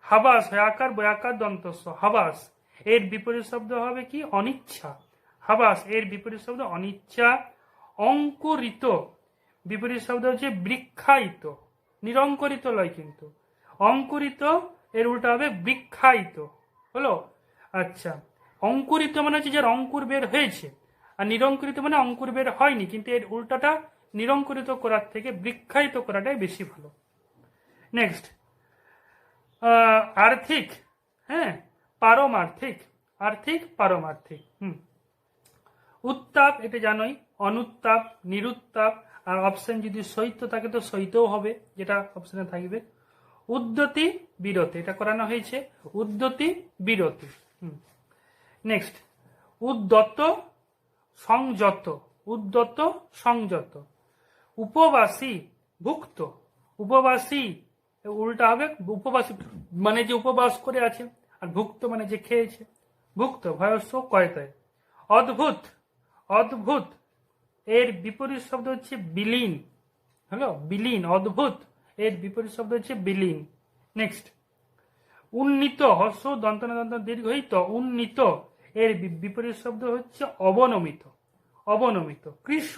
হাবাস, আকার বয়াকার দন্তস্ব, হাবাস এর বিপরীত শব্দ হবে কি? অনিচ্ছা, হাবাস এর বিপরীত শব্দ অনিচ্ছা। অঙ্কুরিত বিপরীত শব্দ হচ্ছে বৃক্ষায়িত, নিরঙ্কুরিত লয় কিন্তু, অঙ্কুরিত এর উল্টা হবে বৃক্ষায়িত হলো। আচ্ছা, অঙ্কুরিত মানে হচ্ছে যার অঙ্কুর বের হয়েছে, আর নিরঙ্কুরিত মানে অঙ্কুর বের হয়নি, কিন্তু এর উল্টাটা নিরঙ্কুরিত করার থেকে বৃক্ষায়িত করাটাই বেশি ভালো। নেক্সট আর্থিক, হ্যাঁ পারমার্থিক, আর্থিক পারমার্থিক। উত্তাপ এটা জানোই, অনুত্তাপ, নিরুত্তাপ, আর অপশন যদি শৈত্য থাকে তো শৈত্যও হবে, যেটা অপশনে থাকবে। উদ্যতি বিরতি, এটা করানো হয়েছে, উদ্যতি বিরতি। নেক্সট উদ্যত সংযত, উদ্যত সংযত। উপবাসী ভুক্ত, উপবাসী উল্টা হবে উপবাসী মানে যে উপবাস করে আছে, আর ভুক্ত মানে যে খেয়েছে, ভুক্ত ভয়স্ব কয়তায়। অদ্ভুত, অদ্ভুত এর বিপরীত শব্দ হচ্ছে বিলীন, হ্যালো বিলীন, অদ্ভুত এর বিপরীত শব্দ হচ্ছে বিলীন। নেক্সট উন্নীত, হর্ষ দন্ত দন্ত দীর্ঘিত, উন্নীত এর বিপরীত শব্দ হচ্ছে অবনমিত, অবনমিত। কৃষ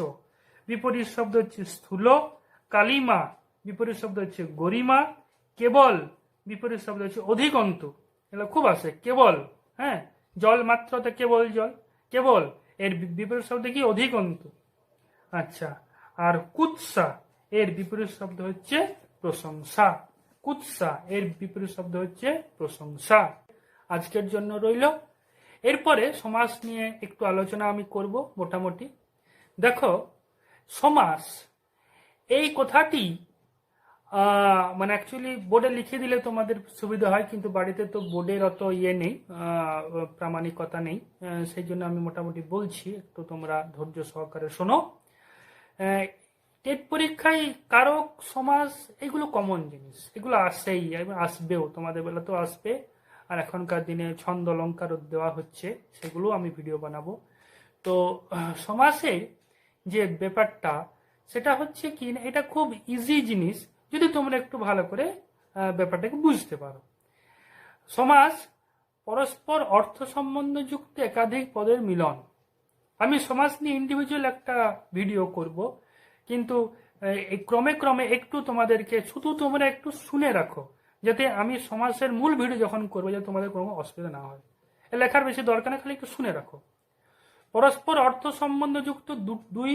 বিপরীত শব্দ হচ্ছে স্থূল। কালিমা বিপরীত শব্দ হচ্ছে গরিমা। কেবল বিপরীত শব্দ হচ্ছে অধিকন্তু, এগুলো খুব আসে, কেবল, হ্যাঁ জল মাত্রতে কেবল জল, কেবল এর বিপরীত শব্দ কি? অধিকন্তু। আচ্ছা, আর কুৎসা এর বিপরীত শব্দ হচ্ছে প্রশংসা, কুৎসা এর বিপরীত শব্দ হচ্ছে প্রশংসা। আজকের জন্য রইল। এরপরে সমাস নিয়ে একটু আলোচনা আমি করব মোটামুটি। দেখো সমাস এই কথাটি মানে অ্যাকচুয়ালি বোর্ডে লিখে দিলে তোমাদের সুবিধা হয়, কিন্তু বাড়িতে তো বোর্ডের অত ইয়ে নেই, প্রামাণিকতা নেই, সেই জন্য আমি মোটামুটি বলছি, একটু তোমরা ধৈর্য সহকারে শোনো। টেট পরীক্ষায় কারক সমাস এগুলো কমন জিনিস, এগুলো আসেই, আসবেও, তোমাদের বেলা তো আসবে, আর এখনকার দিনে ছন্দ অলঙ্কার দেওয়া হচ্ছে, সেগুলো আমি ভিডিও বানাবো। তো সমাসের যে ব্যাপারটা সেটা হচ্ছে কি, এটা খুব ইজি জিনিস যদি তোমরা একটু ভালো করে ব্যাপারটাকে বুঝতে পারো। সমাস পরস্পর অর্থ সম্বন্ধযুক্ত একাধিক পদের মিলন। আমি সমাস নিয়ে ইন্ডিভিজুয়াল একটা ভিডিও করব, কিন্তু ক্রমে ক্রমে একটু তোমাদেরকে শুধু তোমরা একটু শুনে রাখো, যাতে আমি সমাসের মূল ভিডিও যখন করবো যাতে তোমাদের কোনো অসুবিধা না হয়। লেখার বেশি দরকার না, খালি একটু শুনে রাখো। পরস্পর অর্থ সম্বন্ধযুক্ত দুই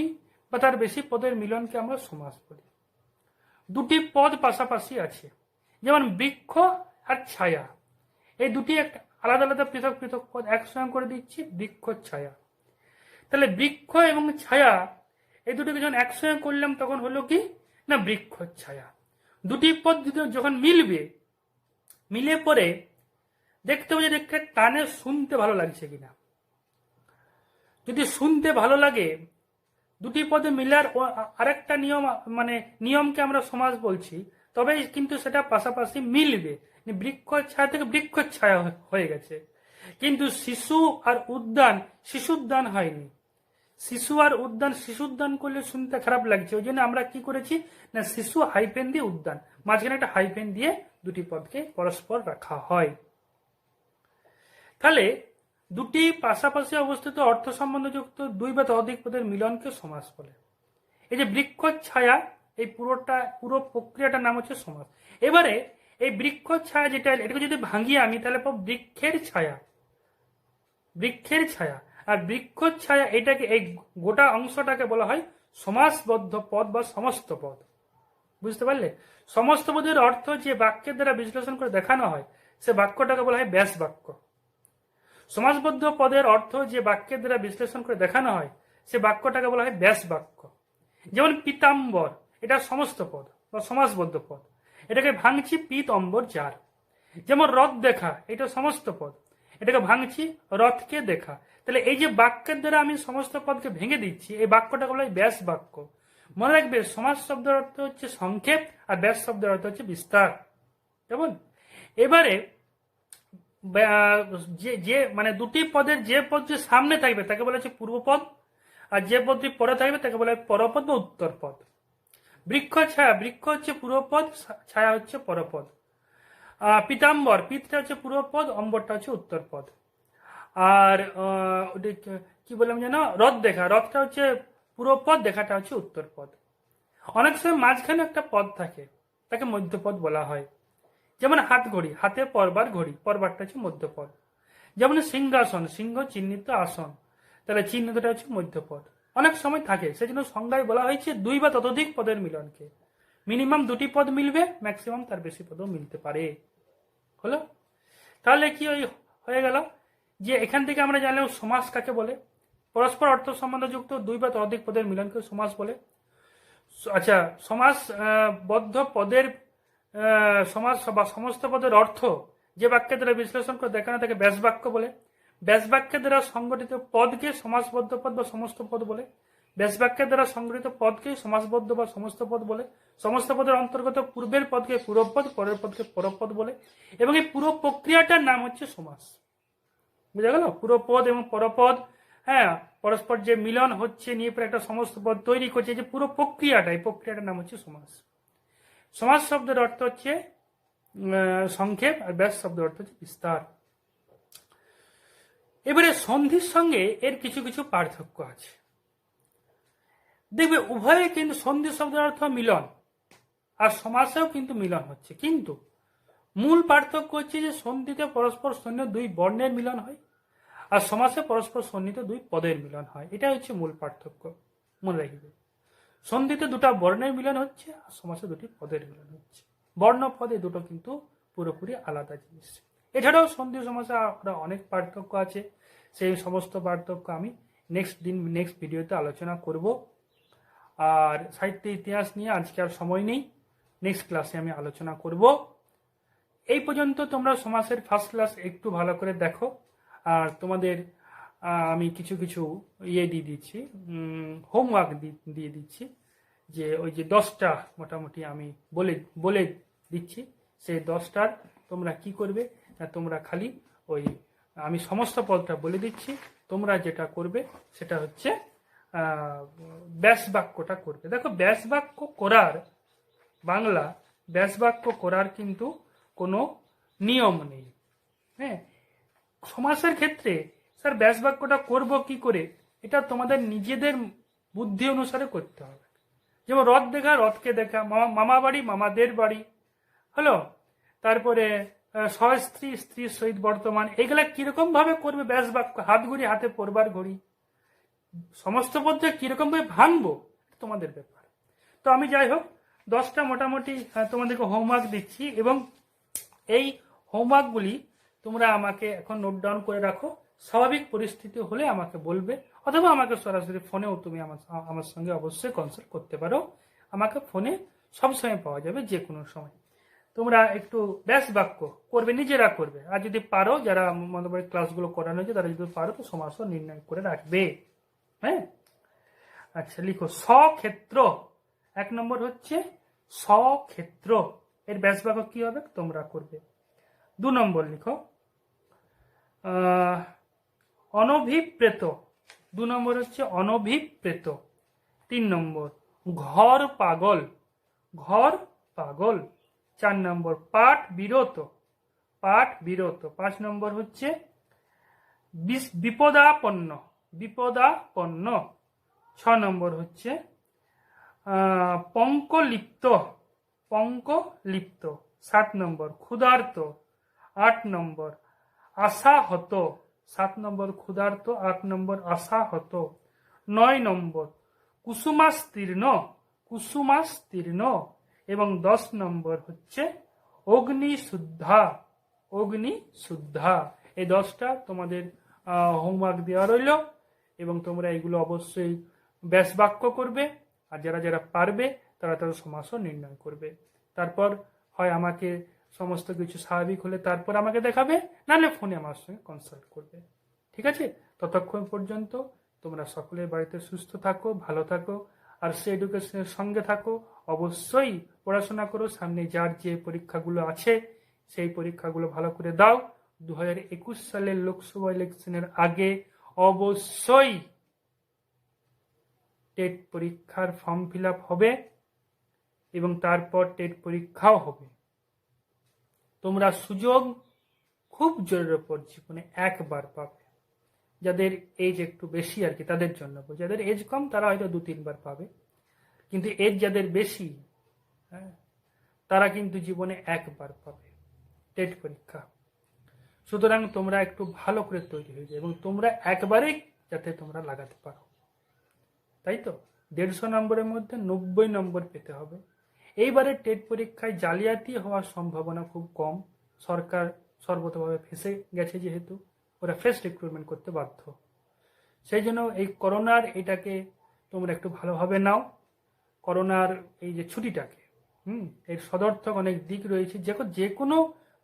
বা তার বেশি পদের মিলনকে আমরা সমাস বলি। দুটি পদ পাশাপাশি আছে, যেমন বৃক্ষ আর ছায়া, এই দুটি একটা আলাদা আলাদা পৃথক পৃথক পদ, একসঙ্গে করে দিচ্ছি বৃক্ষ ছায়া। তাহলে বৃক্ষ এবং ছায়া এই দুটোকে যখন একসঙ্গে করলাম তখন হলো কি না বৃক্ষ ছায়া। দুটি পদ যখন মিলবে, মিলে পরে দেখতে হবে যে দেখতে কানে শুনতে ভালো লাগছে কিনা। যদি শুনতে ভালো লাগে, দুটি পদে মিলার আরেকটা নিয়ম, মানে নিয়মকে আমরা সমাস বলছি, তবেই কিন্তু সেটা পাশাপাশি মিলবে। বৃক্ষ ছায়া থেকে বৃক্ষ ছায়া হয়ে গেছে। কিন্তু শিশু আর উদ্যান শিশুদ্যান হয়নি। শিশু আর উদ্যান শিশুদ্যান করলে শুনতে খারাপ লাগছে, ওই জন্য আমরা কি করেছি না শিশু হাইফেন দিয়ে উদ্যান, মাঝখানে একটা হাইফেন দিয়ে দুটি পদকে পরস্পর রাখা হয়। তাহলে দুটি পাশাপাশি অবস্থিত অর্থ সম্বন্ধযুক্ত দুই বা ততোধিক পদের মিলনকে সমাস বলে। এই যে বৃক্ষ ছায়া, এই পুরো প্রক্রিয়াটার নাম হচ্ছে সমাস। এবারে এই বৃক্ষ ছায়া যেটা, এটাকে যদি ভাঙিয়ে আমি তাহলে পাবো বৃক্ষের ছায়া, বৃক্ষের ছায়া। আর বৃক্ষ ছায়া এটাকে, এই গোটা অংশটাকে বলা হয় সমাসবদ্ধ পদ বা সমস্ত পদ। বুঝতে পারলে? সমস্ত পদের অর্থ যে বাক্যের দ্বারা বিশ্লেষণ করে দেখানো হয় সে বাক্যটাকে বলা হয় ব্যাস বাক্য। সমাসবদ্ধ পদের অর্থ যে বাক্যের দ্বারা বিশ্লেষণ করে দেখানো হয় সে বাক্যটাকে বলা হয় ব্যাস বাক্য। যেমন পীতাম্বর, এটা সমস্ত পদ বা সমাসবদ্ধ পদ, এটাকে ভাঙছি পিত অম্বর যার। যেমন রথ দেখা, এটা সমস্ত পদ, এটাকে ভাঙছি রথকে দেখা। তাহলে এই যে বাক্যের দ্বারা আমি সমস্ত পদকে ভেঙে দিচ্ছি, এই বাক্যটাকে বলা হয় ব্যাস বাক্য। মনে রাখবে সমাস শব্দের অর্থ হচ্ছে সংক্ষেপ আর ব্যাস শব্দের অর্থ হচ্ছে বিস্তার। কেমন? এবারে যে মানে দুটি পদের যে পদ যে সামনে থাকবে তাকে বলা হচ্ছে পূর্বপদ, আর যে পদটি পরে থাকবে তাকে বলা হয় পরপদ বা উত্তর পদ। বৃক্ষ ছায়া, বৃক্ষ হচ্ছে পূর্বপদ, ছায়া হচ্ছে পরপদ। পীতাম্বর, পিতটা হচ্ছে পূর্বপদ, অম্বরটা হচ্ছে উত্তর পদ। আর কি বললাম যেন, রথ দেখা, রথটা হচ্ছে পূর্বপদ, দেখাটা হচ্ছে উত্তর পদ। অনেক সময় মাঝখানে একটা পদ থাকে তাকে মধ্যপদ বলা হয়। যেমন হাত ঘড়ি, হাতে পরবার ঘড়ি, পরবারটা হচ্ছে মধ্যপদ। যেমন সিংহাসন, সিংহ চিহ্নিত আসন, তাহলে চিহ্নিতটা হচ্ছে মধ্যপদ। অনেক সময় থাকে, সেজন্য সংজ্ঞায় বলা হয়েছে দুই বা ততোধিক পদের মিলনকে। মিনিমাম দুটি পদ মিলবে, ম্যাক্সিমাম তার বেশি পদও মিলতে পারে। হলো? তাহলে কি হয়ে গেল যে এখান থেকে আমরা জানলাম সমাস কাকে বলে। পরস্পর অর্থ সম্বন্ধযুক্ত দুই বা ততোধিক পদের মিলনকে সমাস বলে। আচ্ছা, সমাস বদ্ধ পদের সমাস বা সমস্ত পদের অর্থ যে বাক্যের দ্বারা বিশ্লেষণ করে দেখানো তাকে ব্যাস বাক্য বলে। ব্যাস বাক্যের দ্বারা সংগঠিত পদকে সমাসবদ্ধ পদ বা সমস্ত পদ বলে। ব্যাস বাক্যের দ্বারা সংগঠিত পদকে সমাসবদ্ধ বা সমস্ত পদ বলে। সমস্ত পদের অন্তর্গত পূর্বের পদকে পূর্বপদ, পরের পদকে পরপদ বলে। এবং এই পুরো প্রক্রিয়াটার নাম হচ্ছে সমাস। বুঝা গেল? পুরো পদ এবং পরপদ, হ্যাঁ, পরস্পর যে মিলন হচ্ছে, নিয়ে পরে একটা সমস্ত পদ তৈরি করছে, যে পুরো প্রক্রিয়াটা, এই প্রক্রিয়াটার নাম হচ্ছে সমাস। সমাস শব্দের অর্থ হচ্ছে সংক্ষেপ, আর ব্যাস শব্দের অর্থ হচ্ছে বিস্তার। এবারে সন্ধির সঙ্গে এর কিছু কিছু পার্থক্য আছে। দেখবে উভয়ে কিন্তু সন্ধি শব্দের অর্থ মিলন, আর সমাসেও কিন্তু মিলন হচ্ছে, কিন্তু মূল পার্থক্য হচ্ছে যে সন্ধিতে পরস্পর সন্নিহিত দুই বর্ণের মিলন হয়, আর সমাসে পরস্পর সন্নিহিত দুই পদের মিলন হয়। এটা হচ্ছে মূল পার্থক্য, মনে রাখবে। সন্ধিতে দুটা বর্ণের মিলন হচ্ছে, আর সমাসে দুটি পদের মিলন হচ্ছে। বর্ণ পদে দুটো কিন্তু পুরোপুরি আলাদা জিনিস। এছাড়াও সন্ধি সমাসে অনেক পার্থক্য আছে, সেই সমস্ত পার্থক্য আমি নেক্সট ভিডিওতে আলোচনা করব। আর সাহিত্য ইতিহাস নিয়ে আজকে আর সময় নেই, নেক্সট ক্লাসে আমি আলোচনা করব। এই পর্যন্ত তোমরা সমাসের ফার্স্ট ক্লাস একটু ভালো করে দেখো। আর তোমাদের আমি কিছু কিছু দিয়ে দিচ্ছি, হোমওয়ার্ক দিয়ে দিচ্ছি, যে ওই যে 10টা মোটামুটি আমি বলে দিচ্ছি, সেই 10টার তোমরা কি করবে না, তোমরা খালি ওই আমি সমস্ত পদটা বলে দিচ্ছি, তোমরা যেটা করবে সেটা হচ্ছে ব্যাস বাক্যটা করবে। দেখো, ব্যাস বাক্য করার, বাংলা ব্যাস বাক্য করার কিন্তু কোনো নিয়ম নেই। হ্যাঁ, সমাসের ক্ষেত্রে স্যার ব্যাস বাক্যটা করব কি করে, এটা তোমাদের নিজেদের বুদ্ধি অনুসারে করতে হবে। যেমন রথ দেখা, রথকে দেখা, মামা বাড়ি, মামাদের বাড়ি, হলো। তারপরে সস্ত্রী, স্ত্রীর সহিত বর্তমান, এগুলা কিরকম ভাবে করবে ব্যাস বাক্য, হাত ঘড়ি, হাতে পরবার ঘড়ি, সমস্ত পদ্ধতি কিরকম ভাবে ভাঙবো তোমাদের ব্যাপার। তো আমি যাই হোক 10টা মোটামুটি তোমাদেরকে হোমওয়ার্ক দিচ্ছি, এবং এই হোমওয়ার্কগুলি তোমরা আমাকে এখন নোট ডাউন করে রাখো। স্বাভাবিক পরিস্থিতি হলে আমাকে বলবে, অথবা আমাকে সরাসরি ফোনেও তুমি আমার সঙ্গে অবশ্যই কনসাল্ট করতে পারো। আমাকে ফোনে সবসময় পাওয়া যাবে, যে কোনো সময়। তোমরা একটু ব্যাস বাক্য করবে, নিজেরা করবে, আর যদি পারো, যারা মনে ক্লাসগুলো করানো হয়েছে তারা যদি পারো তো সমাসও নির্ণয় করে রাখবে। হ্যাঁ, আচ্ছা, লিখো সক্ষেত্র। 1 নম্বর হচ্ছে সক্ষেত্র, এর ব্যাস বাক্য কি হবে তোমরা করবে। 2 নম্বর লিখো আহ, অনভিপ্রেত, 2 নম্বর হচ্ছে অনভিপ্রেত। 3 নম্বর ঘর পাগল, ঘর পাগল। 4 নম্বর পাঠ বিরত, পাঠ বিরত। 5 নম্বর হচ্ছে বিপদাপন্ন, বিপদাপন্ন। 6 নম্বর হচ্ছে পঙ্কলিপ্ত, পঙ্কলিপ্ত। 7 নম্বর ক্ষুধার্ত। 8 নম্বর আশাহত, 7 নম্বর ক্ষুধার্ত, 8 নম্বর আশাহত। 9 নম্বর কুসুমাস্তীর্ণ, কুসুমাস্তীর্ণ। এবং 10 নম্বর হচ্ছে অগ্নিশুদ্ধা, অগ্নিশুদ্ধা। এই 10টা তোমাদের হোমওয়ার্ক দেওয়া রইল, এবং তোমরা এগুলো অবশ্যই ব্যাস বাক্য করবে, আর যারা যারা পারবে তারা তারা সমাসও নির্ণয় করবে। তারপর হয় আমাকে সমস্ত কিছু স্বাভাবিক হলে তারপর আমাকে দেখাবে, নাহলে ফোনে আমার সঙ্গে কনসাল্ট করবে। ঠিক আছে? ততক্ষণ পর্যন্ত তোমরা সকলের বাড়িতে সুস্থ থাকো, ভালো থাকো, আর সে এডুকেশনের সঙ্গে থাকো। অবশ্যই পড়াশোনা করো, সামনে যার যে পরীক্ষাগুলো আছে সেই পরীক্ষাগুলো ভালো করে দাও। 2021 সালের লোকসভা ইলেকশনের আগে অবশ্যই টেট পরীক্ষার ফর্ম ফিল আপ হবে, এবং তারপর টেট পরীক্ষাও হবে। তোমরা সুযোগ খুব জোরের উপর জীবনে একবার পাবে। যাদের এজ একটু বেশি আর কি তাদের জন্য, যাদের এজ কম তারা হয়তো 2-3 বার পাবে, কিন্তু এজ যাদের বেশি, হ্যাঁ, তারা কিন্তু জীবনে একবার পাবে টেট পরীক্ষা। সুতরাং তোমরা একটু ভালো করে তৈরি হয়ে যাও, এবং তোমরা একবারেই যাতে তোমরা লাগাতে পারো, তাই তো? 150 নম্বরের মধ্যে 90 নম্বর পেতে হবে। এইবারে টেট পরীক্ষায় জালিয়াতি হওয়ার সম্ভাবনা খুব কম। সরকার সর্বতভাবে ফেঁসে গেছে, যেহেতু ওরা ফ্রেশ রিক্রুটমেন্ট করতে বাধ্য। সেই জন্য এই করোনার এটাকে তোমরা একটু ভালোভাবে নাও, করোনার এই যে ছুটিটাকে। এর সদর্থক অনেক দিক রয়েছে, যে কোনো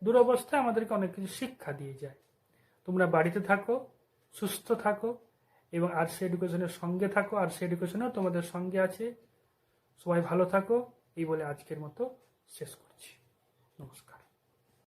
দুরবস্থায় আমাদেরকে অনেক কিছু শিক্ষা দিয়ে যায়। তোমরা বাড়িতে থাকো, সুস্থ থাকো, এবং আর্টস এডুকেশনের সঙ্গে থাকো। আর্টস এডুকেশনও তোমাদের সঙ্গে আছে। সবাই ভালো থাকো, এই বলে আজকের মতো শেষ করছি। নমস্কার।